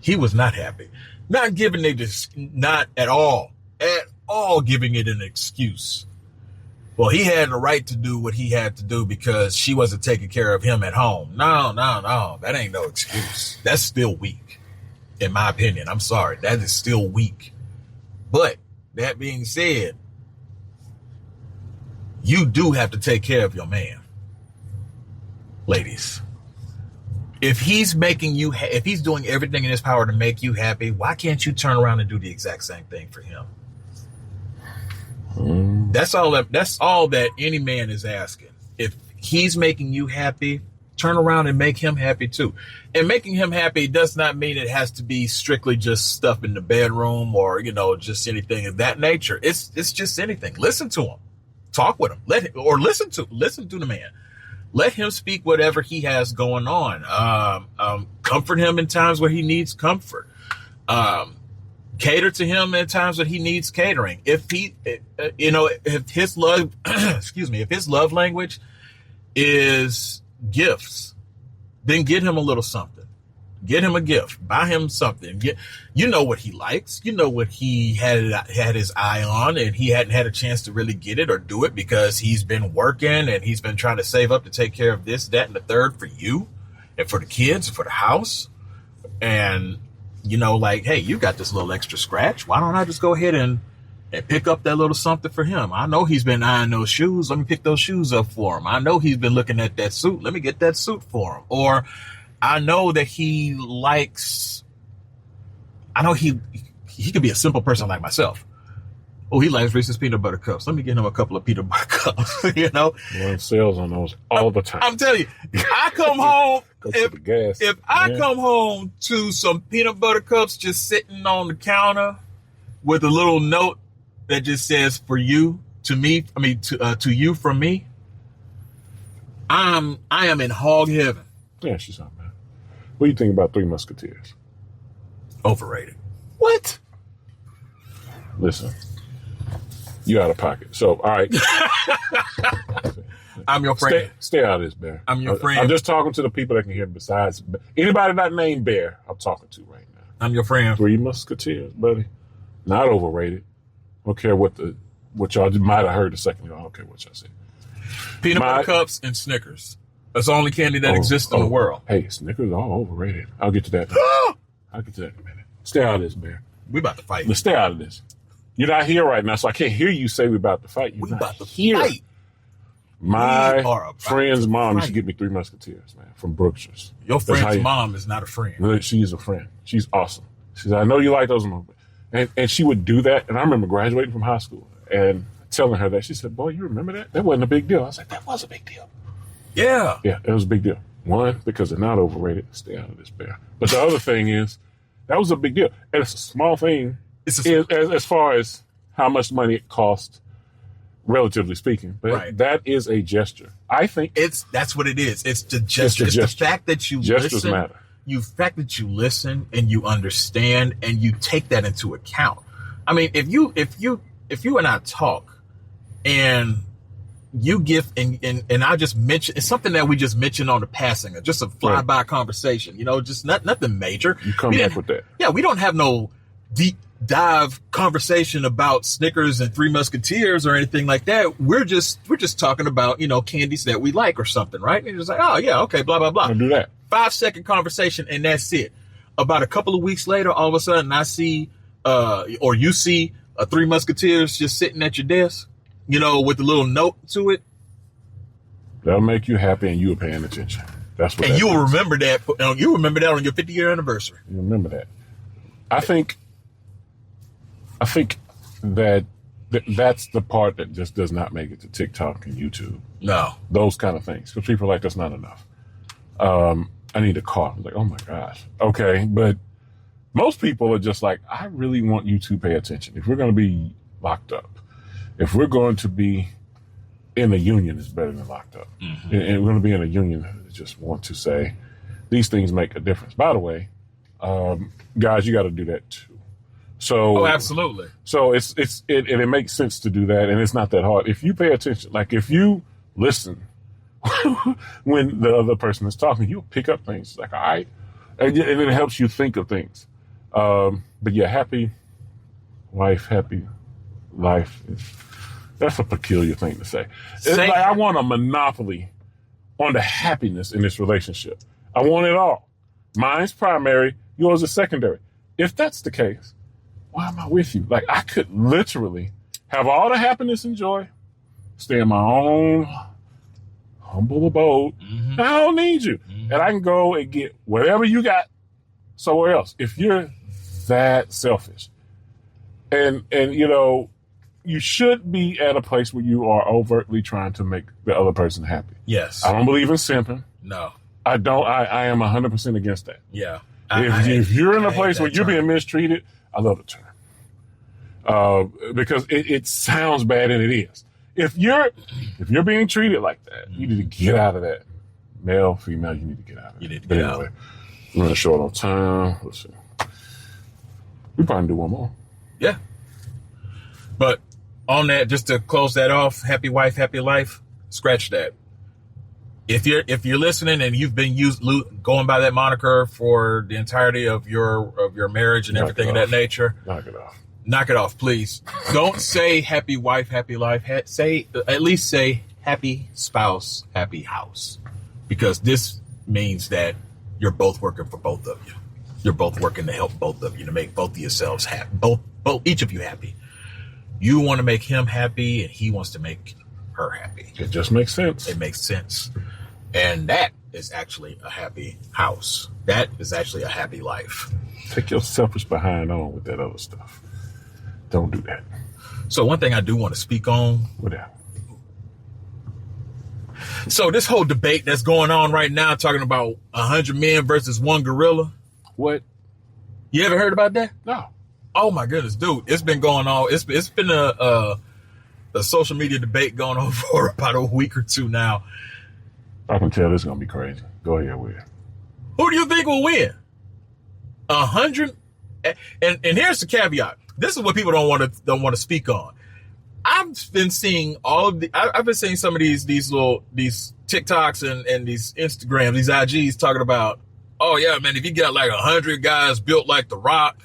He was not happy. Not giving it not at all giving it an excuse. Well, he had the right to do what he had to do because she wasn't taking care of him at home. No. That ain't no excuse. That's still weak, in my opinion. I'm sorry. That is still weak. But that being said, you do have to take care of your man. Ladies, if he's making you, if he's doing everything in his power to make you happy, why can't you turn around and do the exact same thing for him? That's all that any man is asking. If he's making you happy, turn around and make him happy too. And making him happy does not mean it has to be strictly just stuff in the bedroom or, just anything of that nature. It's just anything. Listen to him, talk with him, listen to the man. Let him speak whatever he has going on. Comfort him in times where he needs comfort. Cater to him at times when he needs catering. If his love, if his love language is gifts, then get him a little something. Get him a gift. Buy him something. You know what he likes. You know what he had his eye on, and he hadn't had a chance to really get it or do it because he's been working and he's been trying to save up to take care of this, that, and the third for you and for the kids and for the house. And hey, you got this little extra scratch. Why don't I just go ahead and pick up that little something for him? I know he's been eyeing those shoes. Let me pick those shoes up for him. I know he's been looking at that suit. Let me get that suit for him. Or I know that he could be a simple person like myself. Oh, he likes Reese's peanut butter cups. Let me get him a couple of peanut butter cups, We're on sales on those all the time. I'm telling you, I come home, if I come home to some peanut butter cups just sitting on the counter with a little note that just says for you, to you from me, I am in hog heaven. Yeah, she's something, man. What do you think about Three Musketeers? Overrated. What? Listen. You out of pocket. So, all right. I'm your friend. Stay out of this, Bear. I'm your friend. I'm just talking to the people that can hear besides anybody not named Bear. I'm talking to right now. I'm your friend. Three Musketeers, buddy. Not overrated. I don't care what y'all might have heard a second ago. I don't care what y'all say. Peanut butter cups and Snickers. That's the only candy that exists in the world. Hey, Snickers are all overrated. I'll get to that. I'll get to that in a minute. Stay out of this, Bear. We about to fight. Let's stay out of this. You're not here right now, so I can't hear you say we're about to fight. We're about to fight. My friend's mom used to get me Three Musketeers, man, from Brookshire's. Your friend's mom is not a friend. She is a friend. She's awesome. She said, I know you like those. And she would do that. And I remember graduating from high school and telling her that. She said, boy, you remember that? That wasn't a big deal. I was like, that was a big deal. Yeah. Yeah, it was a big deal. One, because they're not overrated. Stay out of this, Bear. But the other thing is, that was a big deal. And it's a small thing. As far as how much money it costs, relatively speaking, but that is a gesture. I think that's what it is. It's the gesture. It's the fact that you gestures listen. Matter. The fact that you listen and you understand and you take that into account. I mean, if you and I talk and you give and I just mention it's something that we just mentioned on the passing, or just a flyby conversation, just nothing major. You come back with that. Yeah, we don't have no deep dive conversation about Snickers and Three Musketeers or anything like that. We're just talking about, candies that we like or something, right? And you're just like, oh yeah, okay, blah, blah, blah. I'll do that. 5-second conversation and that's it. About a couple of weeks later, all of a sudden I see, or you see a Three Musketeers just sitting at your desk, with a little note to it. That'll make you happy and you were paying attention. That's what. And you will remember that. You remember that on your 50-year anniversary. You remember that. I think that that's the part that just does not make it to TikTok and YouTube. No. Those kind of things. Because people are like, that's not enough. I need a car. I'm like, oh my gosh. Okay. But most people are just like, I really want you to pay attention. If we're going to be locked up, if we're going to be in a union, it's better than locked up. Mm-hmm. And we're going to be in a union, I just want to say these things make a difference. By the way, guys, you got to do that too. So, absolutely. So it makes sense to do that, and it's not that hard. If you pay attention, like if you listen when the other person is talking, you'll pick up things. Like, all right, and it helps you think of things. But yeah, happy wife, happy life. That's a peculiar thing to say. It's like I want a monopoly on the happiness in this relationship. I want it all. Mine's primary, yours is secondary. If that's the case, why am I with you? Like, I could literally have all the happiness and joy stay in my own humble abode. I don't need you. And I can go and get whatever you got somewhere else. If you're that selfish. And you know, you should be at a place where you are overtly trying to make the other person happy. Yes. I don't believe in simping. No. I don't. I am 100% against that. Yeah. If you're in a place where you're being mistreated, I love the term. Because it sounds bad and it is. If you're being treated like that, you need to get out of that. Male, female, you need to get out of it. You need to get out. We're running short on time. Let's see. We probably do one more. Yeah. But on that, just to close that off, happy wife, happy life, scratch that. If you're listening and you've been going by that moniker for the entirety of your marriage and everything of that nature, knock it off. Knock it off, please. Don't say happy wife, happy life. At least say happy spouse, happy house, because this means that you're both working for both of you. You're both working to help both of you, to make both of yourselves happy, both each of you happy. You want to make him happy, and he wants to make her happy. It just makes sense. It makes sense. And that is actually a happy house. That is actually a happy life. Take your selfish behind on with that other stuff. Don't do that. So one thing I do want to speak on. What that? So this whole debate that's going on right now, talking about 100 men versus one gorilla. What? You ever heard about that? No. Oh my goodness, dude! It's been going on. It's been a social media debate going on for about a week or two now. I can tell this is gonna be crazy. Go ahead with it. Who do you think will win? 100. And here's the caveat. This is what people don't want to speak on. I've been seeing I've been seeing some of these TikToks and these Instagrams, these IGs talking about, oh yeah, man, if you got like 100 guys built like The Rock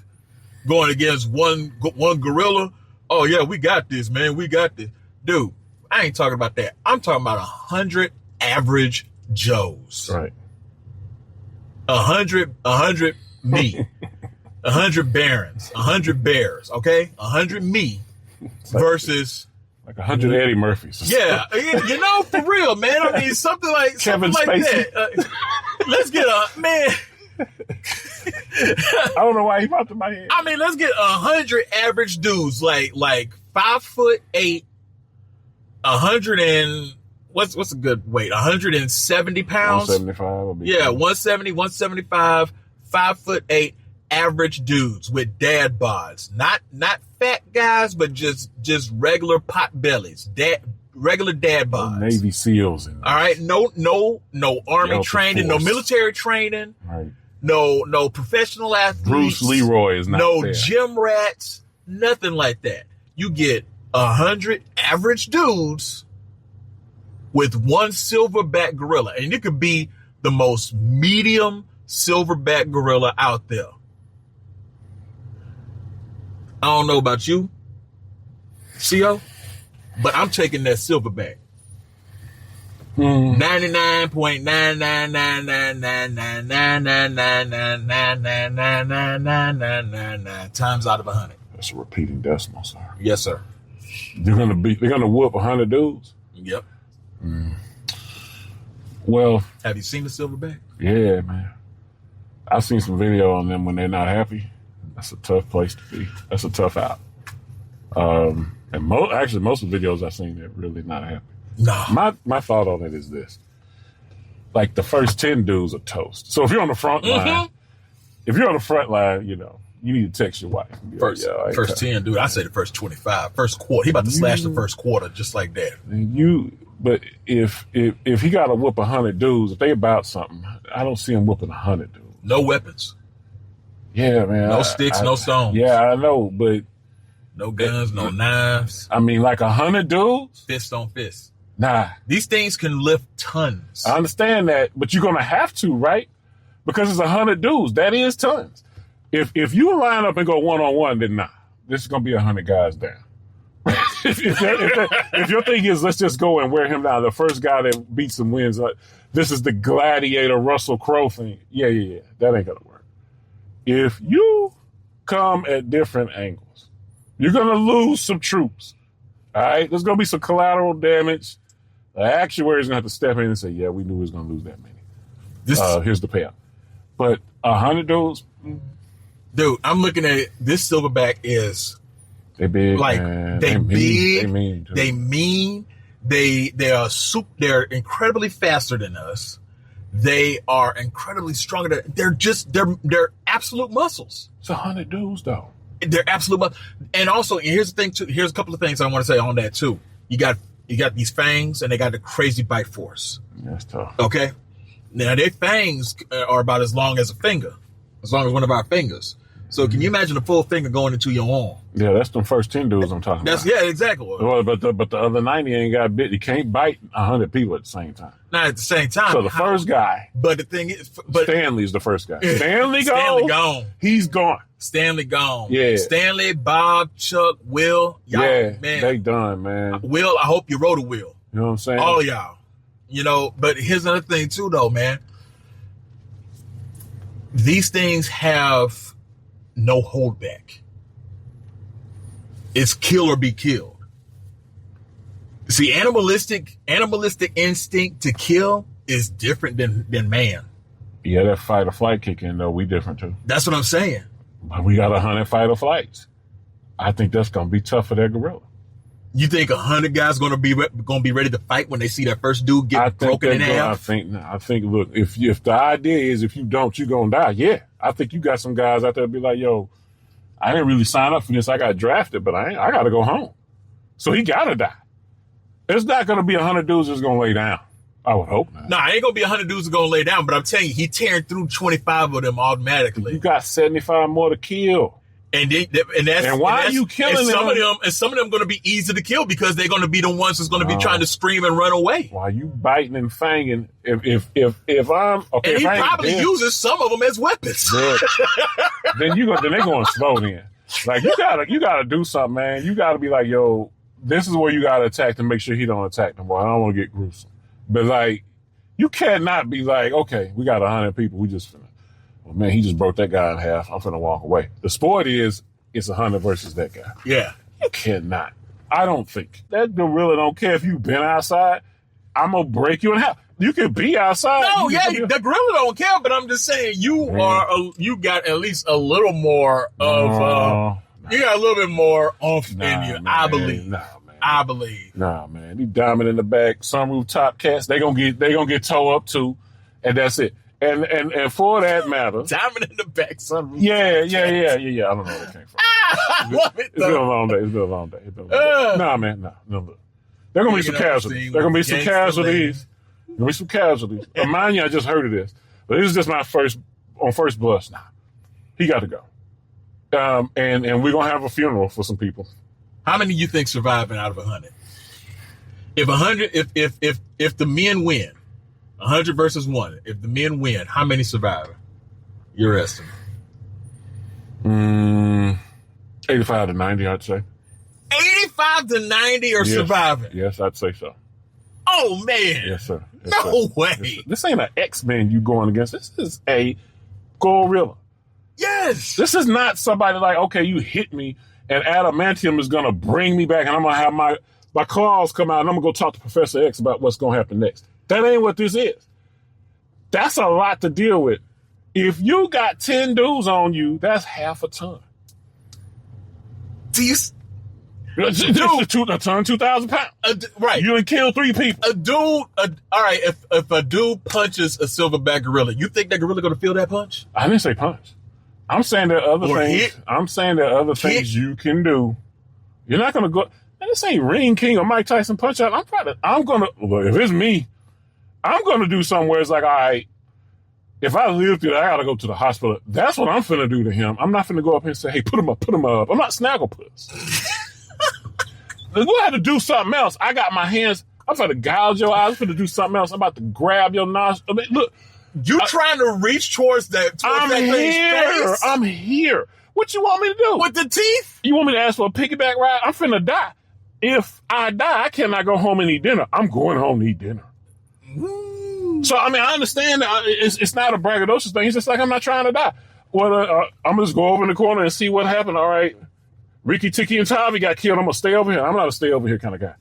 going against one gorilla, oh yeah, we got this, man, we got this. Dude, I ain't talking about that. I'm talking about 100 average Joes. Right. 100 me. 100 Barons, 100 Bears, okay? 100 me versus like 100 Eddie Murphys. Yeah, you know, for real, man. I mean, something like that. Let's get man. I don't know why he popped in my head. I mean, let's get 100 average dudes, like 5'8", 100 and what's a good weight? 170 pounds. 175. Yeah, 170, 175, 5'8", average dudes with dad bods, not fat guys, but just regular pot bellies, regular dad bods. Navy SEALs. All right, no army training, no military training, right? No professional athletes. Bruce Leroy is not there. Gym rats, nothing like that. You get 100 average dudes with one silverback gorilla, and it could be the most medium silverback gorilla out there. I don't know about you, CO, but I'm taking that silverback. 99.9999999999999 times out of 100. That's a repeating decimal, sir. Yes, sir. They're gonna whoop 100 dudes. Yep. Well, have you seen the silverback? Yeah, man. I've seen some video on them when they're not happy. That's a tough place to be. That's a tough out. And most of the videos I've seen, they're really not happy. No. My thought on it is this: like the first 10 dudes are toast. So if you're on the front line, you know, you need to text your wife. First 10, dude. I say the first 25, first quarter. He about to slash the first quarter just like that. But if he got to whoop 100 dudes, if they about something, I don't see him whooping 100 dudes. No weapons. Yeah, man. No sticks, no stones. Yeah, I know, but no guns, no knives. I mean, like 100 dudes? Fist on fist. Nah. These things can lift tons. I understand that, but you're going to have to, right? Because it's 100 dudes. That is tons. If you line up and go one-on-one, then nah. This is going to be 100 guys down. if your thing is, let's just go and wear him down, the first guy that beats him wins. This is the gladiator Russell Crowe thing. Yeah. That ain't going to work. If you come at different angles, you're going to lose some troops. All right, there's going to be some collateral damage. The actuary's going to have to step in and say, yeah, we knew we was going to lose that many. Here's the payout. But 100 dudes? Dude, I'm looking at it. This Silverback is... They big, like, man. They big. They mean. They're incredibly faster than us. They are incredibly stronger. They're absolute muscles. It's 100 dudes, though. They're absolute. And also, here's the thing too. Here's a couple of things I want to say on that too. You got these fangs, and they got the crazy bite force. That's tough. Okay. Now their fangs are about as long as a finger, as long as one of our fingers. So can you imagine a full finger going into your arm? Yeah, that's the first 10 dudes I'm talking about. Yeah, exactly. Well, but the other 90 ain't got bit. You can't bite 100 people at the same time. Not at the same time. So the first guy. But the thing is, Stanley's the first guy. Stanley gone. He's gone. Stanley gone. Yeah. Stanley, Bob, Chuck, Will. Y'all, yeah, man. They done, man. Will, I hope you wrote a will. You know what I'm saying? All of y'all. You know, but here's another thing too, though, man. These things have no holdback. It's kill or be killed. See, animalistic instinct to kill is different than man. Yeah, that fight or flight kick in, though, we different too. That's what I'm saying. But we got 100 fight or flights. I think that's gonna be tough for that gorilla. You think 100 guys gonna be ready to fight when they see that first dude get broken in half? I think. Look, if the idea is if you don't, you gonna die. Yeah, I think you got some guys out there be like, yo, I didn't really sign up for this. I got drafted, but I got to go home. So he got to die. It's not going to be 100 dudes that's going to lay down. I would hope not. No, ain't going to be 100 dudes that's going to lay down, but I'm telling you, he tearing through 25 of them automatically. You got 75 more to kill. And why are you killing them? Some of them going to be easy to kill because they're going to be the ones that's going to be trying to scream and run away. Why you biting and fanging? If I'm okay, and he probably uses some of them as weapons. Then they're going slow. Then, like you gotta do something, man. You gotta be like, yo, this is where you gotta attack to make sure he don't attack them. Boy, I don't want to get gruesome, but like, you cannot be like, okay, we got 100 people. We just finna. Well, man, he just broke that guy in half. I'm finna walk away. The sport is it's 100 versus that guy. Yeah. You cannot. I don't think. That gorilla don't care if you've been outside. I'm going to break you in half. You can be outside. No, the gorilla don't care, but I'm just saying you got at least a little more of, you got a little bit more oomph in you, man, I believe. I believe. Nah, man. You diamond in the back, sunroof top cats, they gonna get towed up too, and that's it. And for that matter, diamond in the back, sunroof. Yeah. I don't know where it came from. I love it. It's been a long day. Nah, man. No. Look, there are gonna be some casualties. There are gonna be some casualties. Mind you, I just heard of this, but this is just my first blush. Nah, he got to go. And we're gonna have a funeral for some people. How many do you think surviving out of 100? If the men win, 100 versus 1. If the men win, how many survive? Your estimate? 85 to 90, I'd say. 85 to 90 are surviving? Yes, I'd say so. Oh, man. Yes, sir. No way. Yes, sir. This ain't an X-Men you going against. This is a gorilla. Yes. This is not somebody like, okay, you hit me and adamantium is going to bring me back and I'm going to have my claws come out and I'm going to go talk to Professor X about what's going to happen next. That ain't what this is. That's a lot to deal with. If you got 10 dudes on you, that's half a ton. Do you... A ton, 2,000 pounds. Right. You done killed 3 people. All right, if a dude punches a silverback gorilla, you think that gorilla going to feel that punch? I didn't say punch. I'm saying there are other things. Hit. I'm saying there are other things you can do. You're not going to go... Man, this ain't Ring King or Mike Tyson punch out. If it's me, I'm going to do something where it's like, all right, if I live through that, I got to go to the hospital. That's what I'm finna do to him. I'm not finna go up here and say, hey, put him up. I'm not Snagglepuss. We'll have to do something else. I got my hands. I'm finna gouge your eyes. I'm finna do something else. I'm about to grab your nostril. I mean, look. You trying to reach towards that? I'm here. What you want me to do? With the teeth? You want me to ask for a piggyback ride? I'm finna die. If I die, I cannot go home and eat dinner. I'm going home to eat dinner. So, I mean, I understand that it's not a braggadocious thing. It's just like I'm not trying to die. Well, I'm going to just go over in the corner and see what happened. All right. Ricky, Tiki, and Tavi got killed. I'm going to stay over here. I'm not a stay over here kind of guy.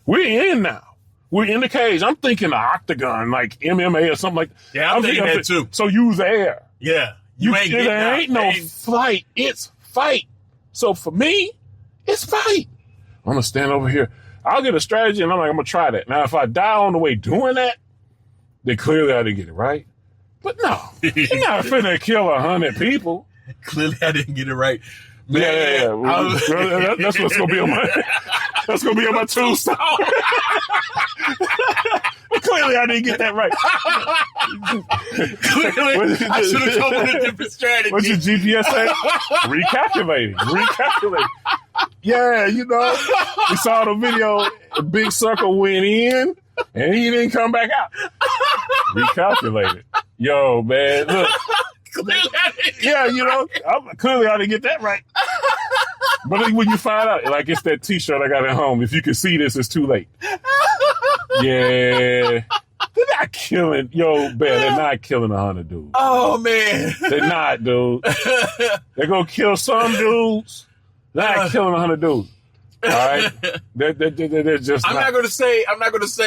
We're in now. We're in the cage. I'm thinking the octagon, like MMA or something like that. Yeah, I'm thinking that too. So you there. Yeah. You ain't getting there ain't no fight. It's fight. So for me, it's fight. I'm going to stand over here. I'll get a strategy, and I'm going to try that. Now, if I die on the way doing that, then clearly I didn't get it right. But no, you're not finna kill 100 people. Clearly I didn't get it right. Man, yeah. That's what's gonna be on my. That's gonna be on my tombstone. Clearly, I didn't get that right. Clearly, I should have come with a different strategy. What's your GPS say? Recalculating. Yeah, you know, we saw the video. The big circle went in, and he didn't come back out. Recalculated. Yo, man, look. Yeah, you know, clearly I didn't get that right. But when you find out, like it's that T-shirt I got at home. If you can see this, it's too late. Yeah, they're not killing. Yo, man, they're not killing 100 dudes. Oh man, they're not, dude. They're gonna kill some dudes. They're not killing 100 dudes. All right, they're just. I'm not gonna say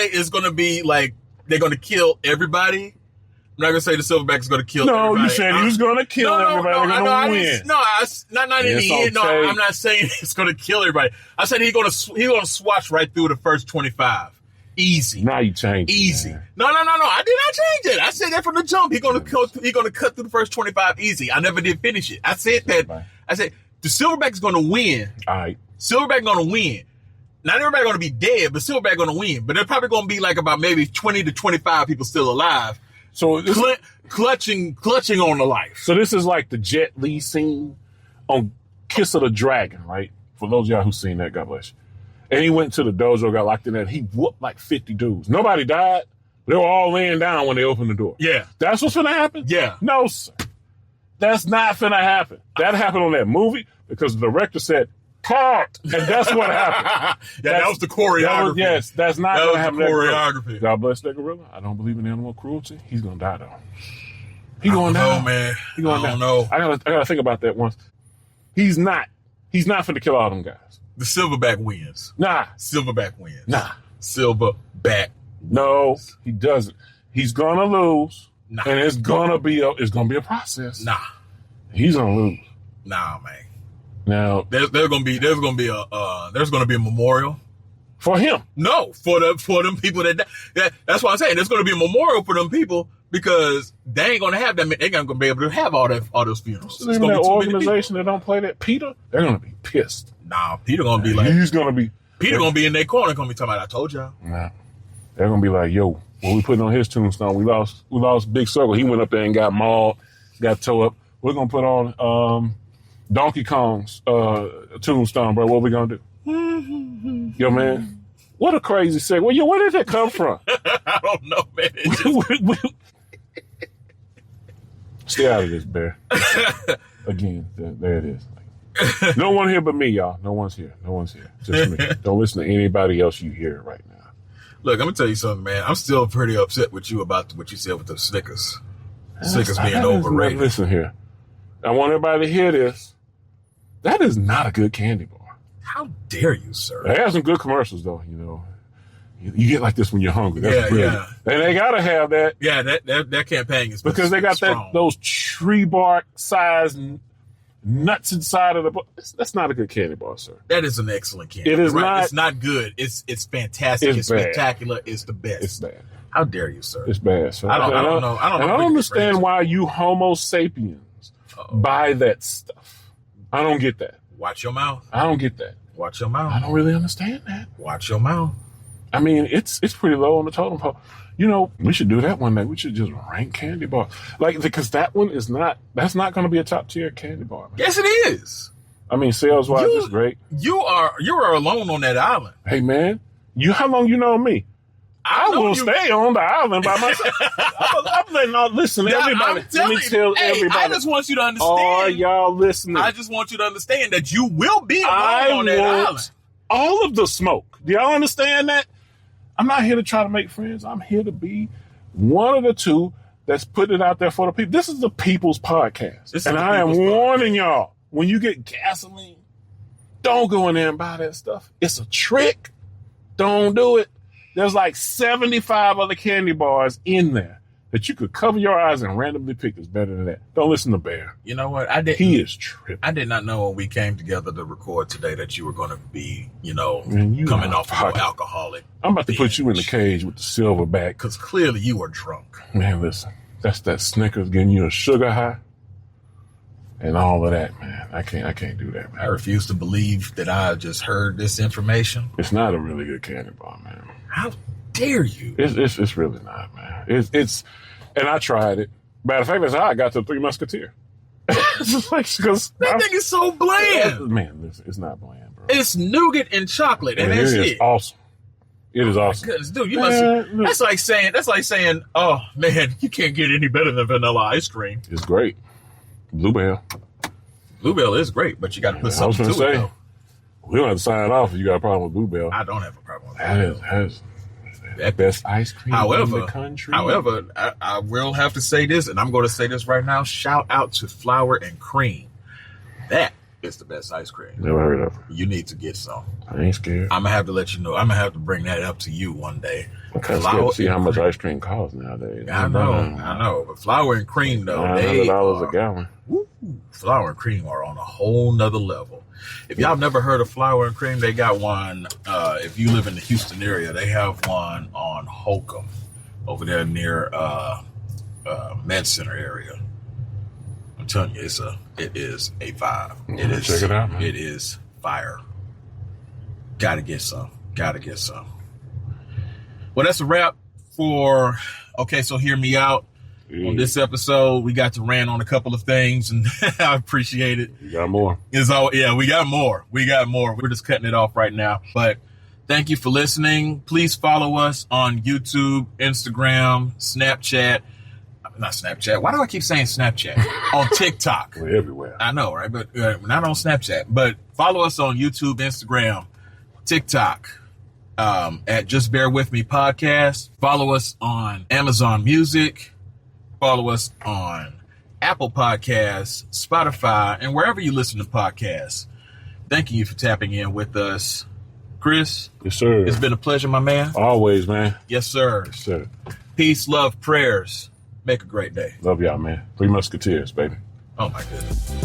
it's gonna be like they're gonna kill everybody. I'm not gonna say the Silverback is gonna kill everybody. No, you said he was gonna kill everybody. They're gonna win. Not in the end. No, I'm not saying it's gonna kill everybody. I said he's gonna swatch right through the first 25. Easy. Now you changed. Easy. Man. No. I did not change it. I said that from the jump. He's gonna cut through the first 25 easy. I never did finish it. I said that. I said the Silverback is gonna win. All right. Silverback gonna win. Not everybody gonna be dead, but Silverback gonna win. But they're probably gonna be like about maybe 20 to 25 people still alive. So clutching on the life. So this is like the Jet Li scene on Kiss of the Dragon, right? For those of y'all who've seen that, God bless you. And he went to the dojo, got locked in there, and he whooped like 50 dudes. Nobody died. They were all laying down when they opened the door. Yeah. That's what's finna happen? Yeah. No, sir. That's not finna happen. That happened on that movie because the director said, cut! And that's what happened. That was the choreography. That's not going to happen. Choreography. God bless that gorilla. I don't believe in animal cruelty. He's going to die, though. He's going down. No, man. He going down. I don't know. I gotta think about that once. He's not finna kill all them guys. The Silverback wins. Nah. Silverback wins. Nah. Silverback. No, he doesn't. He's gonna lose. Nah. And it's gonna be a process. Nah. He's gonna lose. Nah, man. Now there's gonna be a memorial for him. No, for them people that's why I'm saying there's gonna be a memorial for them people because they ain't gonna have that. They ain't gonna be able to have all those funerals. It's gonna that organization that don't play that Peter, they're gonna be pissed. Nah, Peter gonna be like gonna be in their corner. Gonna be talking about I told y'all. Nah, they're gonna be like, yo, when we putting on his tombstone, we lost Big Circle. He went up there and got mauled, got towed up. We're gonna put on Donkey Kong's tombstone, bro. What we gonna do? Yo, man, what a crazy segue. Yo, where did that come from? I don't know, man. Stay out of this, Bear. Again, there it is. No one here but me, y'all. No one's here. Just me. Don't listen to anybody else you hear right now. Look, I'm gonna tell you something, man. I'm still pretty upset with you about what you said with the Snickers. Snickers being overrated. Listen here. I want everybody to hear this. That is not a good candy bar. How dare you, sir? They have some good commercials, though, you know. You get like this when you're hungry. That's brilliant. Yeah. And they got to have that. Yeah, that campaign is because they got strong. Those tree bark size nuts inside of the bar. That's not a good candy bar, sir. That is an excellent candy. It is right? not. It's not good. It's fantastic. It's spectacular. It's the best. It's bad. How dare you, sir? It's bad, sir. I don't know. I don't understand why you Homo sapiens buy that stuff. I don't get that. Watch your mouth. I don't get that. Watch your mouth. I don't really understand that. Watch your mouth. I mean, it's pretty low on the totem pole. You know, we should do that one day. We should just rank candy bars. Like, because that's not going to be a top tier candy bar. Man. Yes, it is. I mean, sales wise, it's great. You are alone on that island. Hey, man, how long you know me? I will stay on the island by myself. I'm letting listen, everybody. Let me tell everybody. I just want you to understand. Are y'all listening? I just want you to understand that you will be alone on that island. All of the smoke. Do y'all understand that? I'm not here to try to make friends. I'm here to be one of the two that's putting it out there for the people. This is the people's podcast. And I am warning y'all, when you get gasoline, Don't go in there and buy that stuff. It's a trick. Don't do it. There's like 75 other candy bars in there that you could cover your eyes and randomly pick that's better than that. Don't listen to Bear. You know what? He is tripping. I did not know when we came together to record today that you were going to be, coming off of alcoholic. I'm about to put you in the cage with the Silverback. Because clearly you are drunk. Man, listen. That's that Snickers getting you a sugar high. And all of that, man. I can't do that, man. I refuse to believe that I just heard this information. It's not a really good candy bar, man. How dare you? It's really not, man. It's and I tried it. Matter of fact, that's how I got to the Three Musketeer. It's like, because that thing is so bland. Man, listen, it's not bland, bro. It's nougat and chocolate, and that's it. Awesome. It is awesome. Goodness, dude, you must. That's like saying, oh man, you can't get any better than vanilla ice cream. It's great. Bluebell is great, but you got to put something to it, though. We don't have to sign off if you got a problem with Bluebell. I don't have a problem with that is the best ice cream in the country. However, I will have to say this, and I'm going to say this right now. Shout out to Flour and Cream. That is the best ice cream. Never heard of it. You need to get some. I ain't scared. I'm going to have to let you know. I'm going to have to bring that up to you one day. I'm kind of scared to see how much ice cream costs nowadays. I know. But Flour and Cream, though, $900 a gallon. Woo, Flour and Cream are on a whole nother level. If y'all never heard of Flour and Cream, they got one. If you live in the Houston area, they have one on Holcomb over there near Med Center area. I'm telling you, it is a vibe. Check it out, man. It is fire. Gotta get some. Well, that's a wrap for Okay, So Hear Me Out. On this episode, we got to rant on a couple of things, and I appreciate it. We got more. We got more. We're just cutting it off right now. But thank you for listening. Please follow us on YouTube, Instagram, Snapchat. Not Snapchat. Why do I keep saying Snapchat? On TikTok. We're everywhere. I know, right? But not on Snapchat. But follow us on YouTube, Instagram, TikTok. At Just Bear With Me Podcast. Follow us on Amazon Music. Follow us on Apple Podcasts, Spotify, and wherever you listen to podcasts. Thank you for tapping in with us. Chris? Yes, sir. It's been a pleasure, my man. Always, man. Yes, sir. Yes, sir. Peace, love, prayers. Make a great day. Love y'all, man. Three Musketeers, baby. Oh, my goodness.